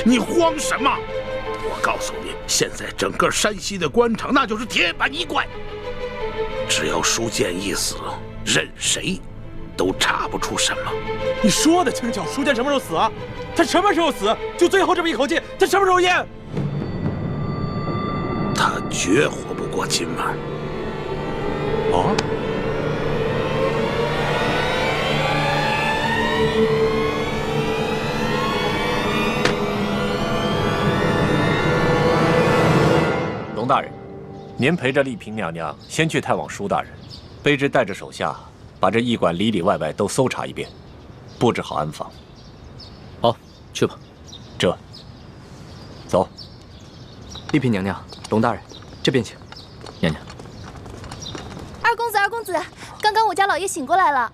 你慌什么？我告诉你，现在整个山西的官场那就是铁板一块，只要书建一死，任谁都查不出什么。你说的轻巧，书建什么时候死啊？他什么时候死？就最后这么一口气，他什么时候咽？他绝活不过今晚。哦。龙大人，您陪着丽嫔娘娘先去探望舒大人，卑职带着手下把这驿馆里里外外都搜查一遍，布置好安防。好，去吧。这，走。丽嫔娘娘，龙大人，这边请。娘娘，二公子，二公子，刚刚我家老爷醒过来了。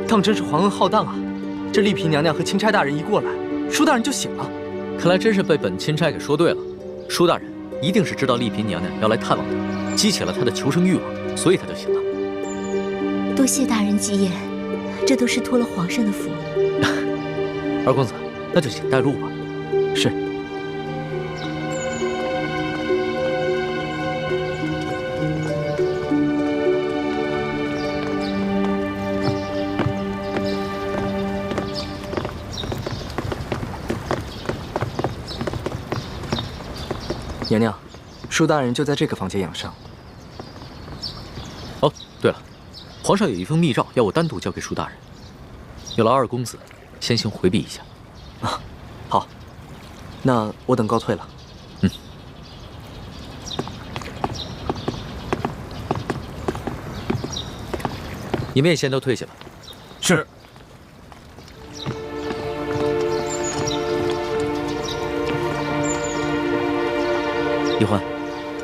当真是皇恩浩荡啊！这丽嫔娘娘和钦差大人一过来，舒大人就醒了。看来真是被本钦差给说对了，舒大人一定是知道丽嫔娘娘要来探望他，激起了他的求生欲望，所以他就醒了。多谢大人吉言，这都是托了皇上的福。二公子，那就请带路吧。是。娘娘，舒大人就在这个房间养伤。哦，对了，皇上有一封密诏要我单独交给舒大人，有劳二公子先行回避一下。啊，好，那我等告退了。嗯。你们也先都退下吧。是。一欢，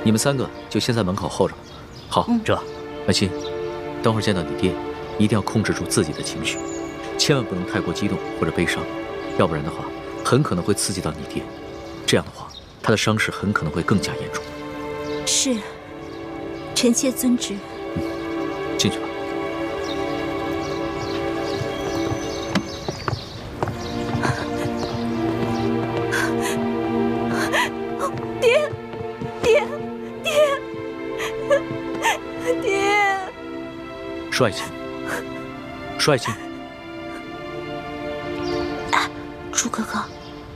你们三个就先在门口候着吧。好，这婉欣，等会儿见到你爹，一定要控制住自己的情绪，千万不能太过激动或者悲伤，要不然的话，很可能会刺激到你爹。这样的话，他的伤势很可能会更加严重。是，臣妾遵旨。进去吧。舒爱卿，舒爱卿，舒哥哥，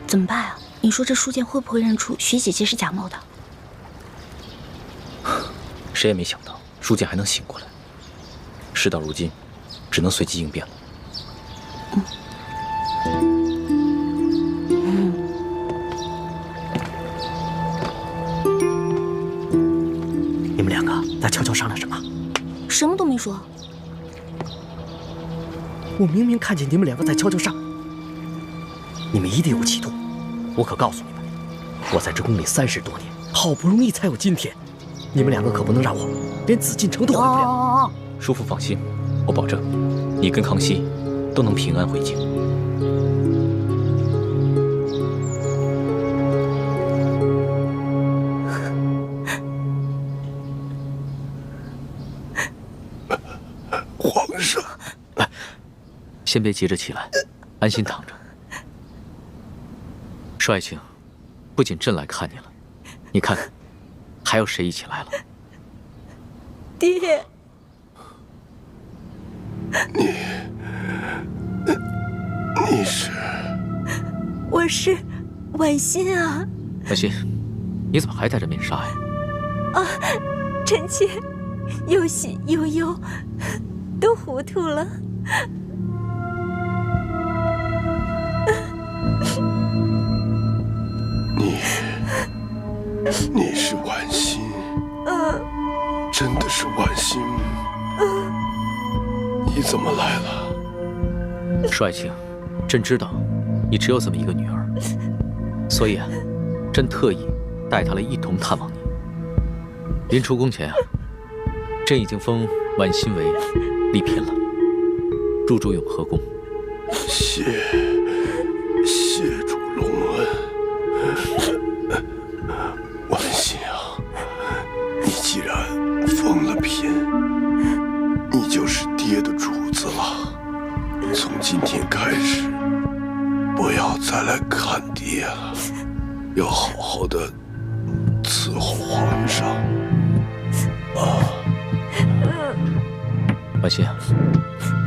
怎么办啊？你说这书剑会不会认出徐姐姐是假冒的？谁也没想到书剑还能醒过来。事到如今，只能随机应变了。你们两个在悄悄商量什么？什么都没说。我明明看见你们两个在悄悄商量。你们一定有企图，我可告诉你们，我在这宫里30多年，好不容易才有今天，你们两个可不能让我连紫禁城都回不了。叔父放心，我保证，你跟康熙都能平安回京。皇上，先别急着起来，安心躺着。舒爱卿，不仅朕来看你了，你看看，还有谁一起来了？爹，你是？我是婉欣啊。婉欣，你怎么还戴着面纱呀？啊，臣妾有喜有忧，都糊涂了。你是婉欣？真的是婉欣？你怎么来了？舒爱卿，朕知道你只有这么一个女儿，所以啊，朕特意带她来一同探望你。临出宫前啊，朕已经封婉欣为丽嫔了，入主永和宫。谢主隆恩。婉欣啊，要好好的伺候皇上。婉心，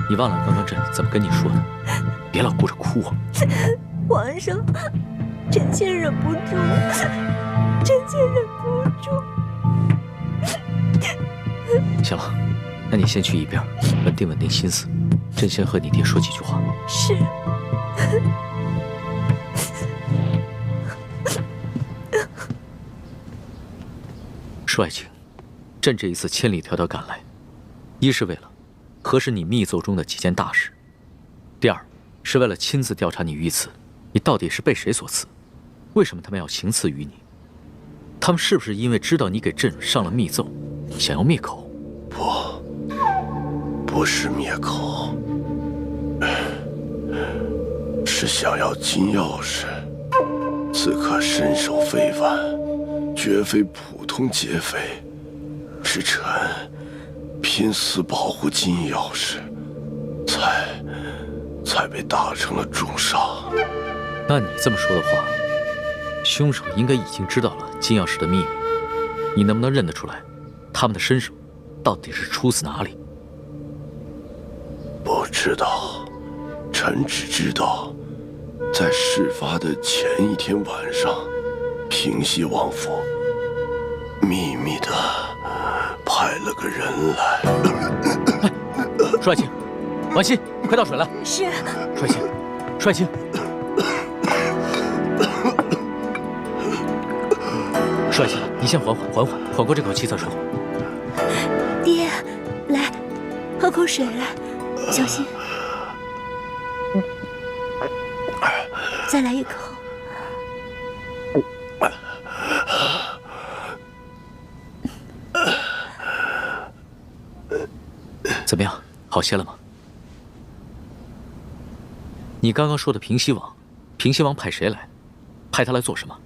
你忘了刚刚朕怎么跟你说的？别老顾着哭啊！皇上，臣妾忍不住，臣妾忍不住。行了，那你先去一边，稳定稳定心思。朕先和你爹说几句话。是。说爱卿，朕这一次千里迢迢赶来，一是为了核实你密奏中的几件大事，第二是为了亲自调查你遇刺，你到底是被谁所刺？为什么他们要行刺于你？他们是不是因为知道你给朕上了密奏，想要灭口？不是灭口，是想要金钥匙。此刻身手非凡，绝非普通劫匪，是臣拼死保护金钥匙，才被打成了重伤。那你这么说的话，凶手应该已经知道了金钥匙的秘密。你能不能认得出来，他们的身手到底是出自哪里？不知道，臣只知道，在事发的前一天晚上，平西王府秘密的派了个人来。舒爱卿，婉心，快倒水来。是。舒爱卿，舒爱卿。舒爱卿，你先缓过这口气再说。爹，来，喝口水来，小心。再来一口。怎么样，好些了吗？你刚刚说的平西王，平西王派谁来？派他来做什么？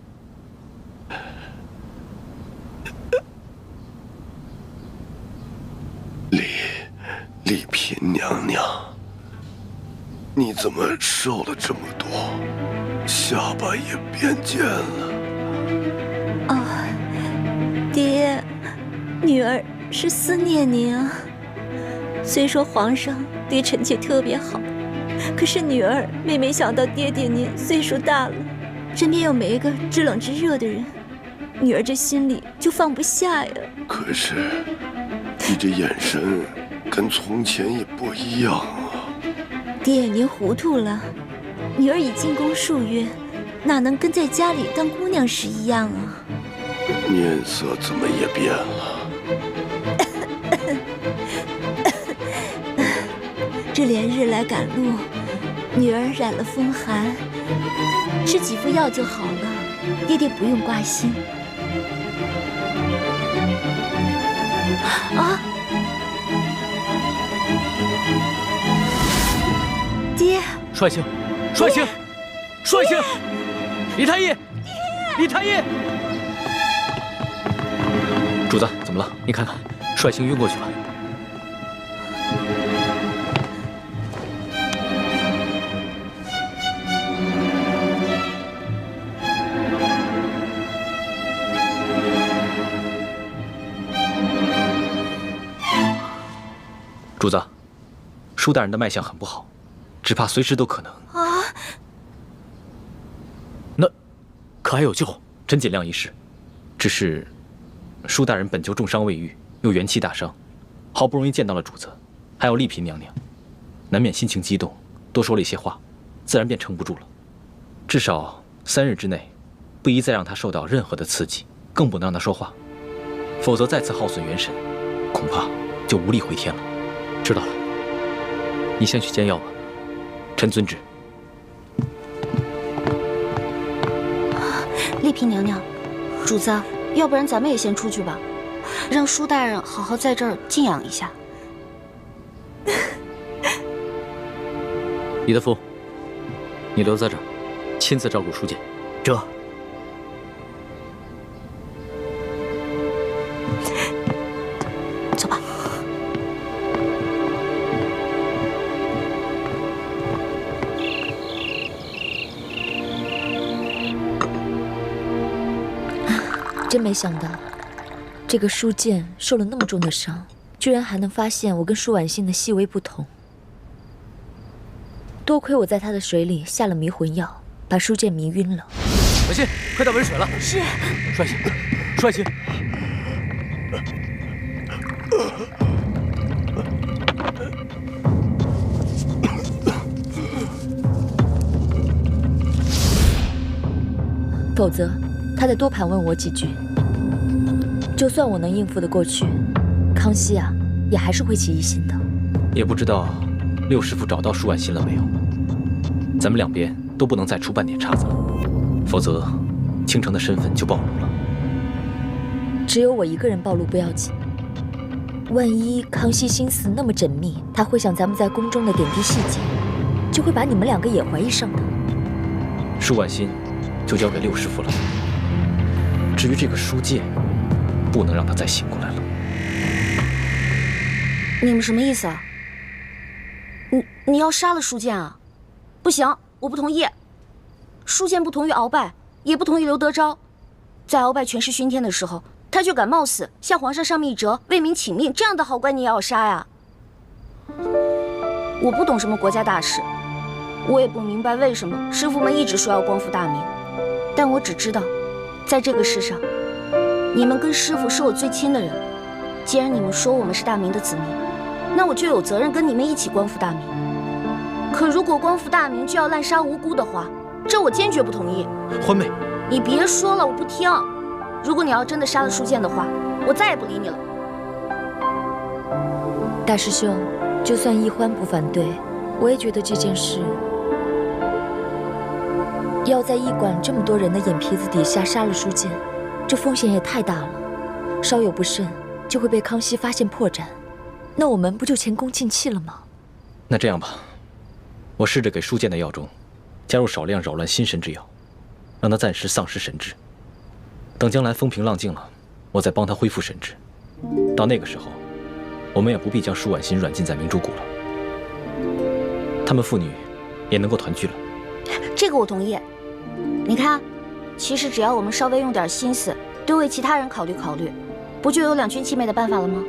丽嫔娘娘，你怎么瘦了这么多，下巴也变尖了？爹，女儿是思念您啊。虽说皇上对臣妾特别好，可是女儿每每想到爹爹您岁数大了，身边又没一个知冷知热的人，女儿这心里就放不下呀。可是你这眼神跟从前也不一样啊。爹，您糊涂了，女儿已进宫数月，哪能跟在家里当姑娘时一样啊？面色怎么也变了？这连日来赶路，女儿染了风寒，吃几副药就好了，爹爹不用挂心。啊！爹！舒爱卿，舒爱卿，舒爱卿，李太医，李太医，主子怎么了？你看看，舒爱卿晕过去了。主子，舒大人的脉象很不好，只怕随时都可能。啊！那可还有救？朕尽量一试。只是舒大人本就重伤未愈，又元气大伤，好不容易见到了主子，还有丽嫔娘娘，难免心情激动，多说了一些话，自然便撑不住了。至少3日之内，不宜再让他受到任何的刺激，更不能让他说话，否则再次耗损元神，恐怕就无力回天了。知道了，你先去煎药吧。臣遵旨。丽嫔娘娘，主子，要不然咱们也先出去吧，让舒大人好好在这儿静养一下。李德福，你留在这儿，亲自照顾舒剑。这。走吧。真没想到，这个书剑受了那么重的伤，居然还能发现我跟舒婉欣的细微不同。多亏我在他的水里下了迷魂药，把书剑迷晕了。婉欣，快到温水了。是。舒婉欣，舒婉欣。否则，他再多盘问我几句，就算我能应付得过去，康熙啊，也还是会起疑心的。也不知道六师傅找到舒婉欣了没有？咱们两边都不能再出半点岔子了，否则倾城的身份就暴露了。只有我一个人暴露不要紧，万一康熙心思那么缜密，他会想咱们在宫中的点滴细节，就会把你们两个也怀疑上的。舒婉欣就交给六师傅了。至于这个书剑，不能让他再醒过来了。你们什么意思啊？你要杀了书剑啊？不行，我不同意。书剑不同于鳌拜，也不同于刘德昭。在鳌拜权势熏天的时候，他却敢冒死向皇上上密折，为民请命，这样的好官你也要杀呀？我不懂什么国家大事，我也不明白为什么师傅们一直说要光复大明，但我只知道，在这个世上，你们跟师傅是我最亲的人。既然你们说我们是大明的子民，那我就有责任跟你们一起光复大明。可如果光复大明就要滥杀无辜的话，这我坚决不同意。欢妹，你别说了，我不听。如果你要真的杀了书剑的话，我再也不理你了。大师兄，就算易欢不反对，我也觉得这件事要在驿馆这么多人的眼皮子底下杀了书剑，这风险也太大了，稍有不慎就会被康熙发现破绽，那我们不就前功尽弃了吗？那这样吧，我试着给书剑的药中加入少量扰乱心神之药，让他暂时丧失神智。等将来风平浪静了，我再帮他恢复神智。到那个时候，我们也不必将舒婉欣软禁在明珠谷了，他们父女也能够团聚了。这个我同意。你看，其实只要我们稍微用点心思，多为其他人考虑考虑，不就有两全其美的办法了吗？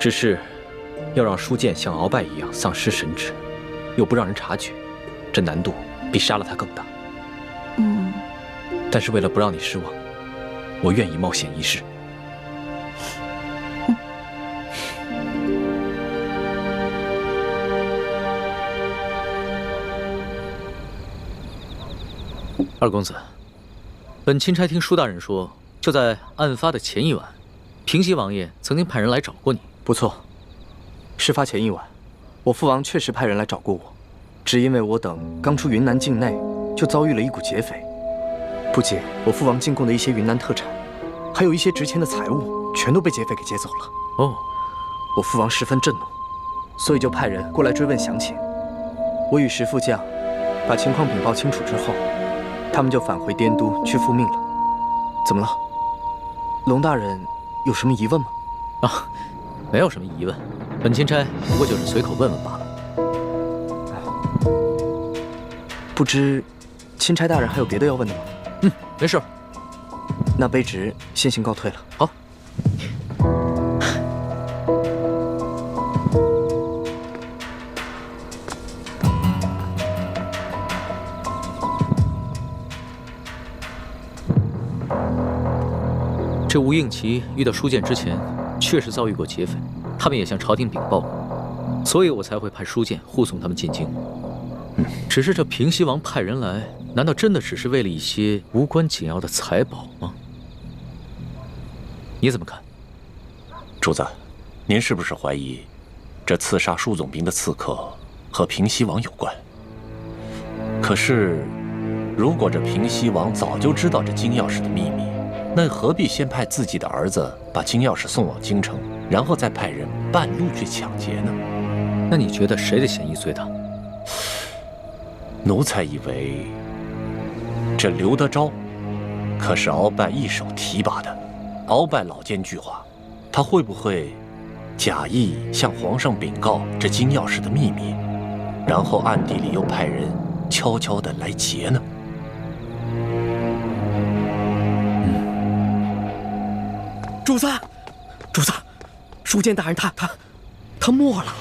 只是要让书剑像鳌拜一样丧失神智，又不让人察觉，这难度比杀了他更大。但是为了不让你失望，我愿意冒险一试。二公子，本钦差听舒大人说，就在案发的前一晚，平西王爷曾经派人来找过你。不错，事发前一晚，我父王确实派人来找过我，只因为我等刚出云南境内，就遭遇了一股劫匪。不仅我父王进贡的一些云南特产，还有一些值钱的财物，全都被劫匪给劫走了。哦，我父王十分震怒，所以就派人过来追问详情。我与石副将把情况禀报清楚之后，他们就返回滇都去复命了。怎么了？龙大人有什么疑问吗？啊，没有什么疑问，本钦差不过就是随口问问罢了。不知钦差大人还有别的要问的吗？没事。那卑职先行告退了。好。这吴应奇遇到书剑之前，确实遭遇过劫匪，他们也向朝廷禀报过，所以我才会派书剑护送他们进京。只是这平西王派人来，难道真的只是为了一些无关紧要的财宝吗？你怎么看？主子，您是不是怀疑这刺杀舒总兵的刺客和平西王有关？可是，如果这平西王早就知道这金钥匙的秘密，那何必先派自己的儿子把金钥匙送往京城，然后再派人半路去抢劫呢？那你觉得谁的嫌疑最大？奴才以为，这刘德昭可是鳌拜一手提拔的，鳌拜老奸巨猾，他会不会假意向皇上禀告这金钥匙的秘密，然后暗地里又派人悄悄地来劫呢？主子，主子，书剑大人他没了。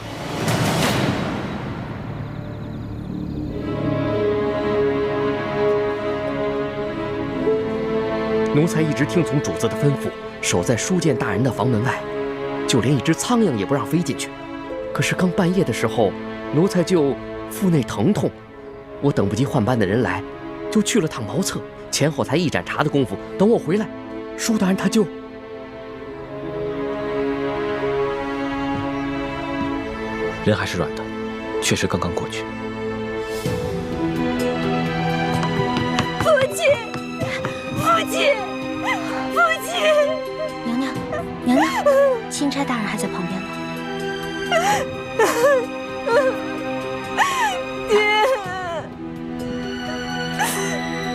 奴才一直听从主子的吩咐，守在书剑大人的房门外，就连一只苍蝇也不让飞进去。可是刚半夜的时候，奴才就腹内疼痛，我等不及换班的人来，就去了趟茅厕，前后才一盏茶的功夫。等我回来，舒大人他就……人还是软的，确实刚刚过去。父亲，父亲，父亲！娘娘，娘娘，钦差大人还在旁边呢。爹，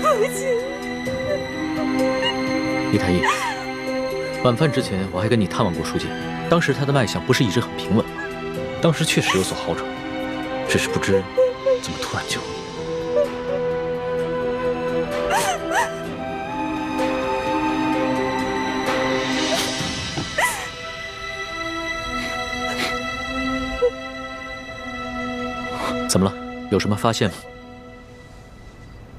父亲。李太医，晚饭之前我还跟你探望过书剑，当时他的脉象不是一直很平稳，当时确实有所好转，只是不知怎么突然就……怎么了？有什么发现吗？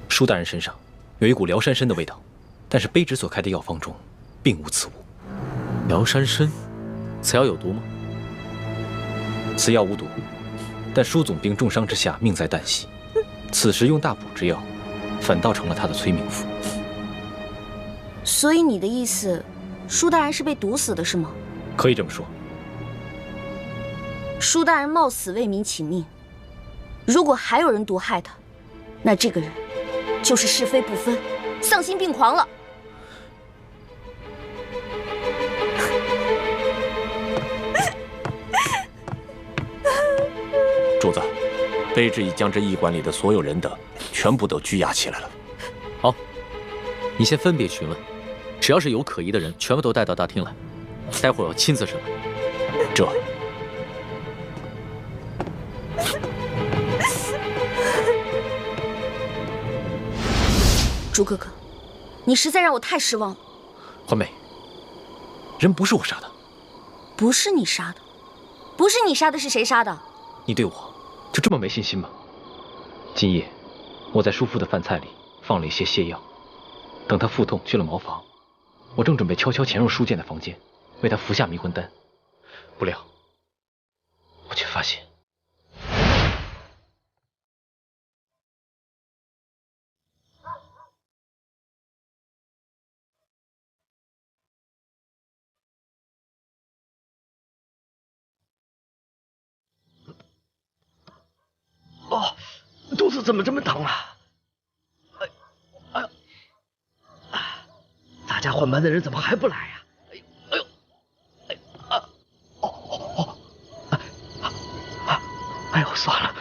舒大人身上有一股辽山参的味道，但是卑职所开的药方中并无此物。辽山参，此药有毒吗？此药无毒，但舒总兵重伤之下命在旦夕，此时用大补之药，反倒成了他的催命符。所以你的意思，舒大人是被毒死的，是吗？可以这么说。舒大人冒死为民请命，如果还有人毒害他，那这个人就是是非不分、丧心病狂了。主子，卑职已将这驿馆里的所有人等全部都拘押起来了。好，你先分别询问，只要是有可疑的人，全部都带到大厅来，待会儿我亲自审问。这。朱哥哥，你实在让我太失望了。欢梅，人不是我杀的。不是你杀的，不是你杀的，是谁杀的？你对我就这么没信心吗？今夜我在叔父的饭菜里放了一些泻药，等他腹痛去了茅房，我正准备悄悄潜入书剑的房间，为他服下迷魂丹，不料我却发现。哦，肚子怎么这么疼啊？哎呦，大家换班的人怎么还不来呀？哎呦，算了。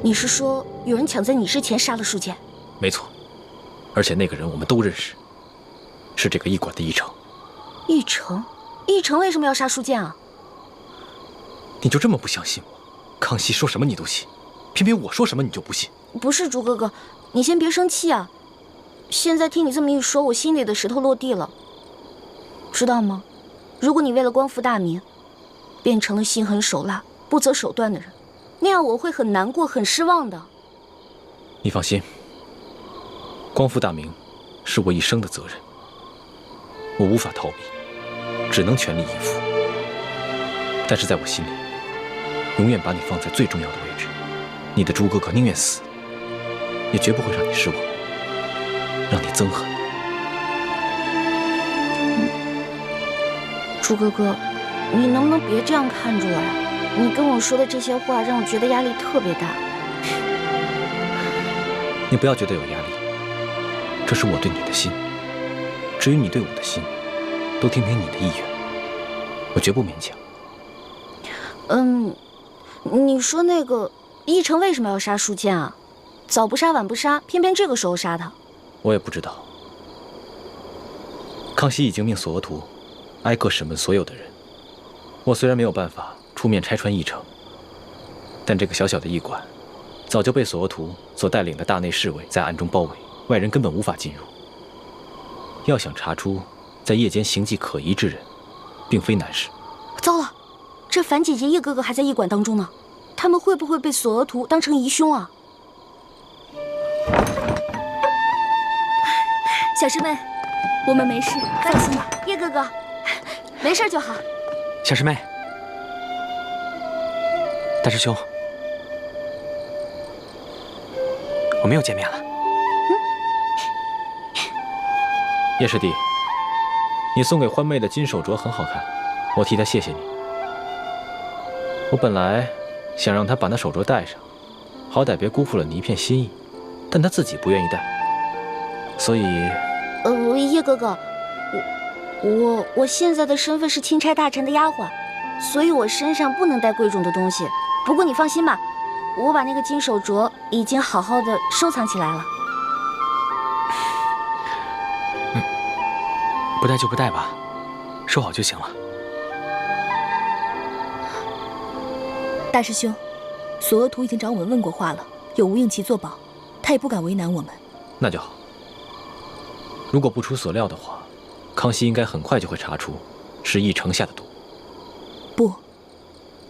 你是说有人抢在你之前杀了舒剑？没错，而且那个人我们都认识，是这个驿馆的驿丞。驿丞？驿丞为什么要杀舒剑啊？你就这么不相信我？康熙说什么你都信，偏偏我说什么你就不信。不是朱哥哥，你先别生气啊。现在听你这么一说，我心里的石头落地了。知道吗？如果你为了光复大明，变成了心狠手辣、不择手段的人，那样我会很难过、很失望的。你放心，光复大明是我一生的责任，我无法逃避，只能全力以赴。但是在我心里，永远把你放在最重要的位置。你的朱哥哥宁愿死，也绝不会让你失望，让你憎恨。朱哥哥，你能不能别这样看着我呀？你跟我说的这些话让我觉得压力特别大。你不要觉得有压力，这是我对你的心。至于你对我的心，都听听你的意愿，我绝不勉强。你说那个奕成为什么要杀舒剑啊？早不杀晚不杀，偏偏这个时候杀他。我也不知道。康熙已经命索额图挨个审问所有的人。我虽然没有办法出面拆穿奕成，但这个小小的驿馆，早就被索额图所带领的大内侍卫在暗中包围，外人根本无法进入。要想查出在夜间行迹可疑之人，并非难事。糟了，这樊姐姐叶哥哥还在驿馆当中呢，他们会不会被索额图当成疑凶啊？小师妹，我们没事，放心吧。叶哥哥，没事就好。小师妹，大师兄，我们又见面了。叶师弟，你送给欢妹的金手镯很好看，我替她谢谢你。我本来想让她把那手镯戴上，好歹别辜负了你一片心意，但她自己不愿意戴，所以……叶哥哥，我现在的身份是钦差大臣的丫鬟，所以我身上不能带贵重的东西。不过你放心吧，我把那个金手镯已经好好的收藏起来了。不带就不带吧，收好就行了。大师兄，索额图已经找我们问过话了，有吴应奇作保，他也不敢为难我们。那就好。如果不出所料的话，康熙应该很快就会查出是奕成下的毒。不，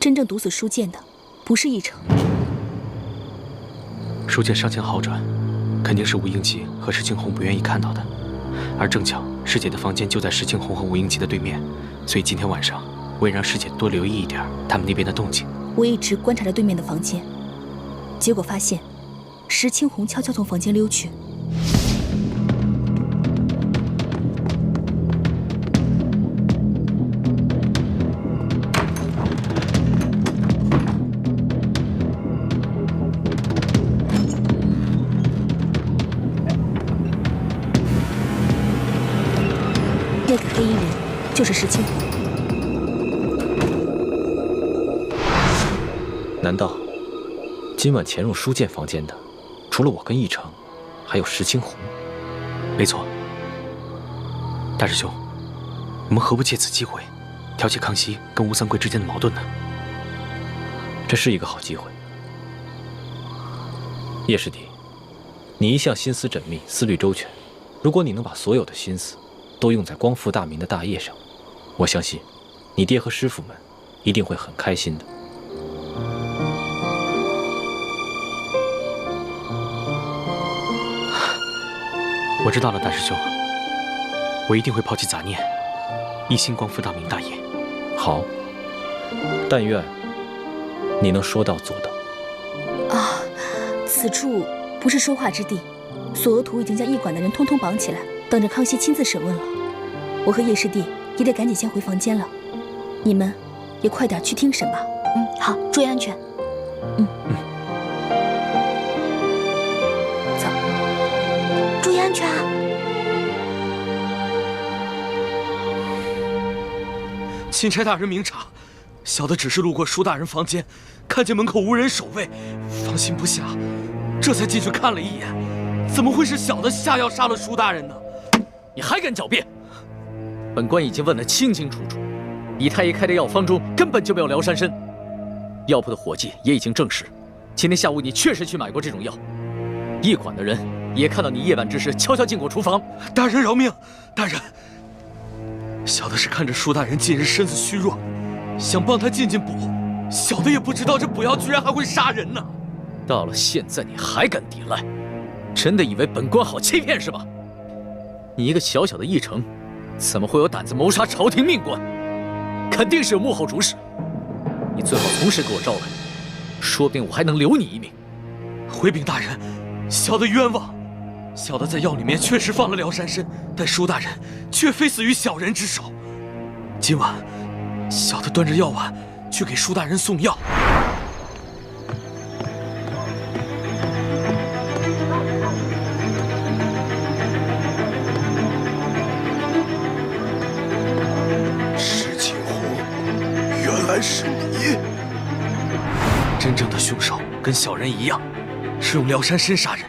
真正毒死舒剑的不是奕成。舒剑伤情好转，肯定是吴应奇和石青红不愿意看到的。而正巧师姐的房间就在石青红和吴应奇的对面，所以今天晚上我也让师姐多留意一点他们那边的动静。我一直观察着对面的房间，结果发现石青红悄悄从房间溜去。那个黑衣人就是石青红。难道今晚潜入舒剑房间的，除了我跟奕成，还有石青红？没错。大师兄，我们何不借此机会，挑起康熙跟吴三桂之间的矛盾呢？这是一个好机会。叶师弟，你一向心思缜密，思虑周全，如果你能把所有的心思都用在光复大明的大业上，我相信你爹和师傅们一定会很开心的。我知道了，大师兄，我一定会抛弃杂念，一心光复大明大业。好，但愿你能说到做到。啊，此处不是说话之地。索额图已经将驿馆的人通通绑起来，等着康熙亲自审问了。我和叶师弟也得赶紧先回房间了，你们也快点去听审吧。好，注意安全。走，注意安全啊！钦差大人明察，小的只是路过舒大人房间，看见门口无人守卫，放心不下，这才进去看了一眼。怎么会是小的下药杀了舒大人呢？你还敢狡辩？本官已经问得清清楚楚，李太医开的药方中根本就没有疗山参。药铺的伙计也已经证实，今天下午你确实去买过这种药。驿馆的人也看到你夜半之时悄悄进过厨房。大人饶命！大人，小的是看着舒大人近日身子虚弱，想帮他进补，小的也不知道这补药居然还会杀人呢。到了现在你还敢抵赖，真的以为本官好欺骗是吧？你一个小小的驿丞，怎么会有胆子谋杀朝廷命官？肯定是有幕后主使。你最好从实给我招来，说不定我还能留你一命。回禀大人，小的冤枉。小的在药里面确实放了疗山参，但舒大人却非死于小人之手。今晚，小的端着药碗去给舒大人送药。跟小人一样，是用辽山参杀人。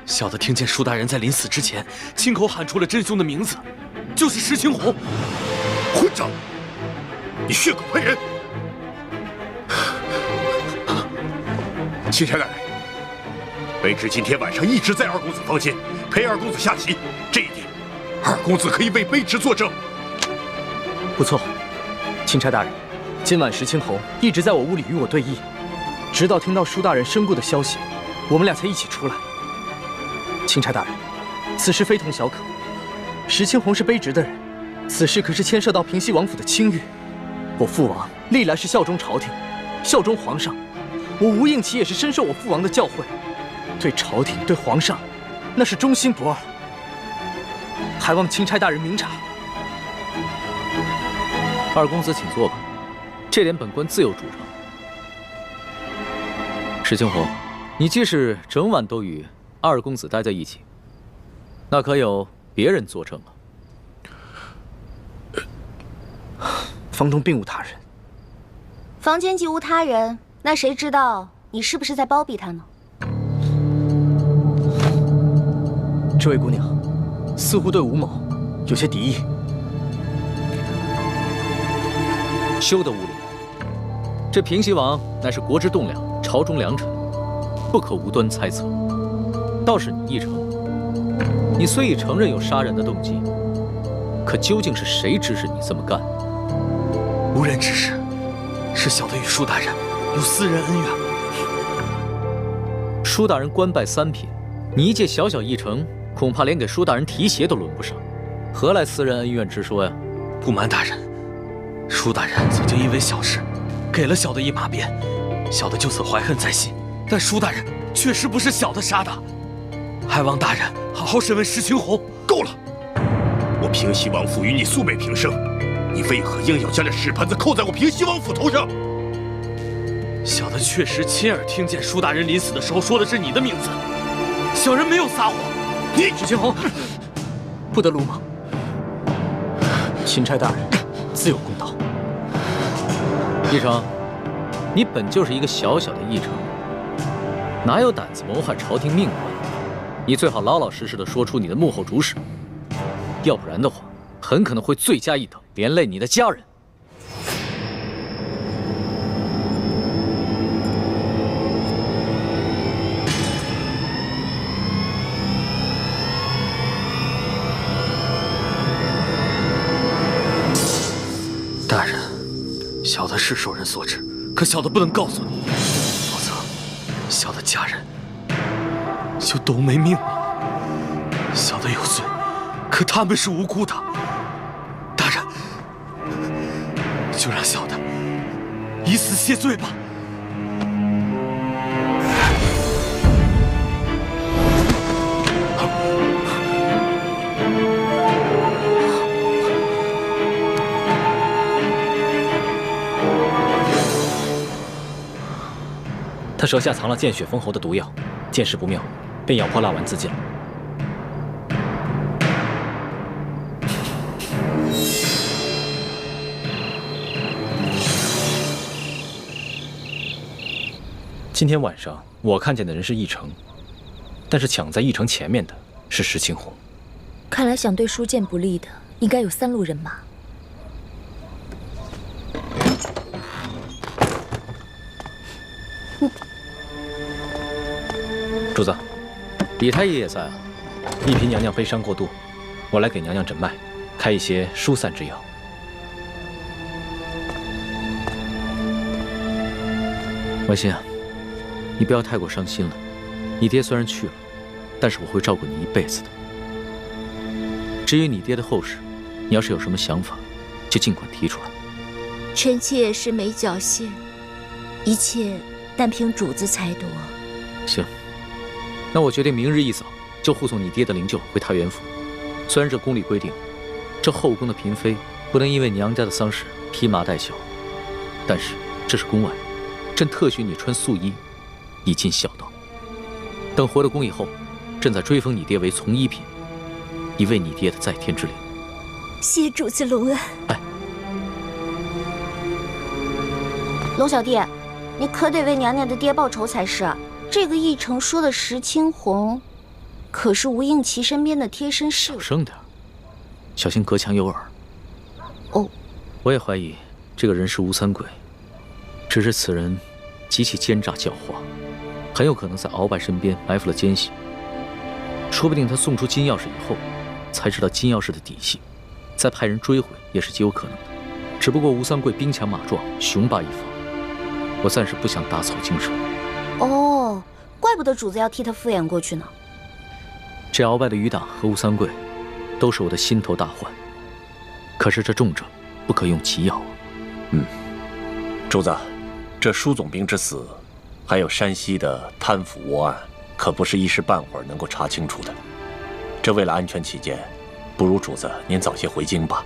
小的听见舒大人在临死之前亲口喊出了真凶的名字，就是石青红。混账！你血口喷人！钦差大人，卑职今天晚上一直在二公子房间陪二公子下棋，这一点，二公子可以为卑职作证。不错，钦差大人，今晚石青红一直在我屋里与我对弈，直到听到舒大人身故的消息，我们俩才一起出来。钦差大人，此事非同小可。石青红是卑职的人，此事可是牵涉到平西王府的清誉。我父王历来是效忠朝廷，效忠皇上。我吴应奇也是深受我父王的教诲，对朝廷对皇上，那是忠心不二。还望钦差大人明察。二公子请坐吧，这点本官自有主张。石青红，你既是整晚都与二公子待在一起，那可有别人作证啊？房中并无他人。房间既无他人，那谁知道你是不是在包庇他呢？这位姑娘，似乎对吴某有些敌意。休得无礼！这平西王乃是国之栋梁，朝中良臣，不可无端猜测。倒是你奕成，你虽已承认有杀人的动机，可究竟是谁指使你这么干？无人指使，是小的与舒大人有私人恩怨。舒大人官拜3品，你一介小小议程，恐怕连给舒大人提鞋都轮不上，何来私人恩怨之说呀？不瞒大人，舒大人曾经因为小事给了小的一马鞭，小的就此怀恨在心。但舒大人确实不是小的杀的，还望大人好好审问石青红。够了！我平西王府与你素昧平生，你为何硬要将这屎盆子扣在我平西王府头上？小的确实亲耳听见舒大人临死的时候说的是你的名字，小人没有撒谎。你石青红，不得鲁莽。钦差大人自有公道。奕成，你本就是一个小小的议程，哪有胆子谋害朝廷命官？你最好老老实实的说出你的幕后主使，要不然的话，很可能会罪加一等，连累你的家人。大人，小的是受人所指，可小的不能告诉你，否则小的家人就都没命了。小的有罪，可他们是无辜的。大人，就让小的以死谢罪吧。他舌下藏了见血封喉的毒药，见势不妙，便咬破蜡丸自尽了。今天晚上我看见的人是奕成，但是抢在奕成前面的是石青红。看来想对舒剑不利的，应该有3路人马。主子，李太医也在啊。一嫔娘娘悲伤过度，我来给娘娘诊脉，开一些疏散之药。婉心啊，你不要太过伤心了。你爹虽然去了，但是我会照顾你一辈子的。至于你爹的后事，你要是有什么想法，就尽管提出来。臣妾是没侥幸，一切但凭主子裁夺。行。那我决定明日一早就护送你爹的灵柩回太原府。虽然这宫里规定，这后宫的嫔妃不能因为娘家的丧事披麻戴孝，但是这是宫外，朕特许你穿素衣，以尽孝道。等回了宫以后，朕再追封你爹为从一品，以慰你爹的在天之灵。谢主子隆恩。龙小弟，你可得为娘娘的爹报仇才是。这个议程说的石青红，可是吴应琪身边的贴身侍卫。小声点，小心隔墙有耳。哦，我也怀疑这个人是吴三桂，只是此人极其奸诈狡猾，很有可能在鳌拜身边埋伏了奸细。说不定他送出金钥匙以后，才知道金钥匙的底细，再派人追回也是极有可能的。只不过吴三桂兵强马壮，雄霸一方，我暂时不想打草惊蛇。哦，怪不得主子要替他敷衍过去呢。这鳌拜的余党和吴三桂，都是我的心头大患。可是这重症不可用奇药啊。主子，这舒总兵之死，还有山西的贪腐窝案，可不是一时半会儿能够查清楚的。这为了安全起见，不如主子您早些回京吧，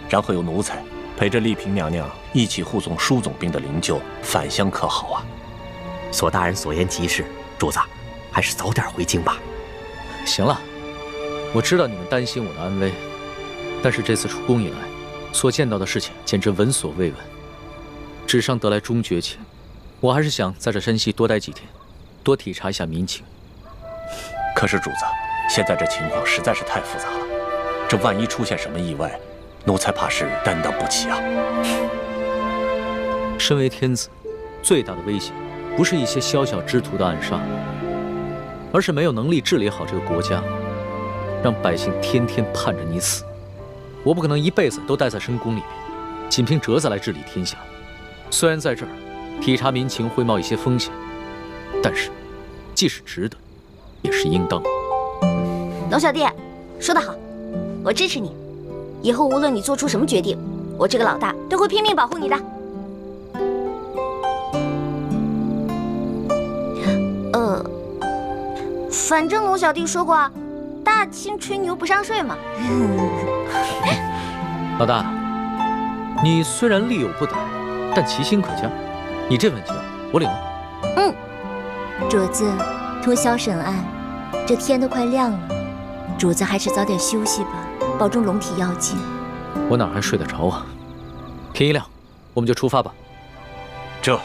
然后由奴才陪着丽嫔娘娘一起护送舒总兵的灵柩返乡，可好啊？索大人所言极是，主子还是早点回京吧。行了，我知道你们担心我的安危，但是这次出宫以来，所见到的事情简直闻所未闻。纸上得来终觉前，我还是想在这山西多待几天，多体察一下民情。可是主子，现在这情况实在是太复杂了，这万一出现什么意外，奴才怕是担当不起啊。身为天子，最大的威胁不是一些宵小之徒的暗杀，而是没有能力治理好这个国家，让百姓天天盼着你死。我不可能一辈子都待在深宫里面，仅凭折子来治理天下。虽然在这儿体察民情会冒一些风险，但是既是值得，也是应当。龙小弟，说得好，我支持你。以后无论你做出什么决定，我这个老大都会拼命保护你的。反正龙小弟说过，大清吹牛不上税嘛。老大，你虽然力有不逮，但其心可嘉。你这份情，我领了。主子，通宵审案，这天都快亮了，主子还是早点休息吧，保重龙体要紧。我哪还睡得着啊？天一亮，我们就出发吧。这。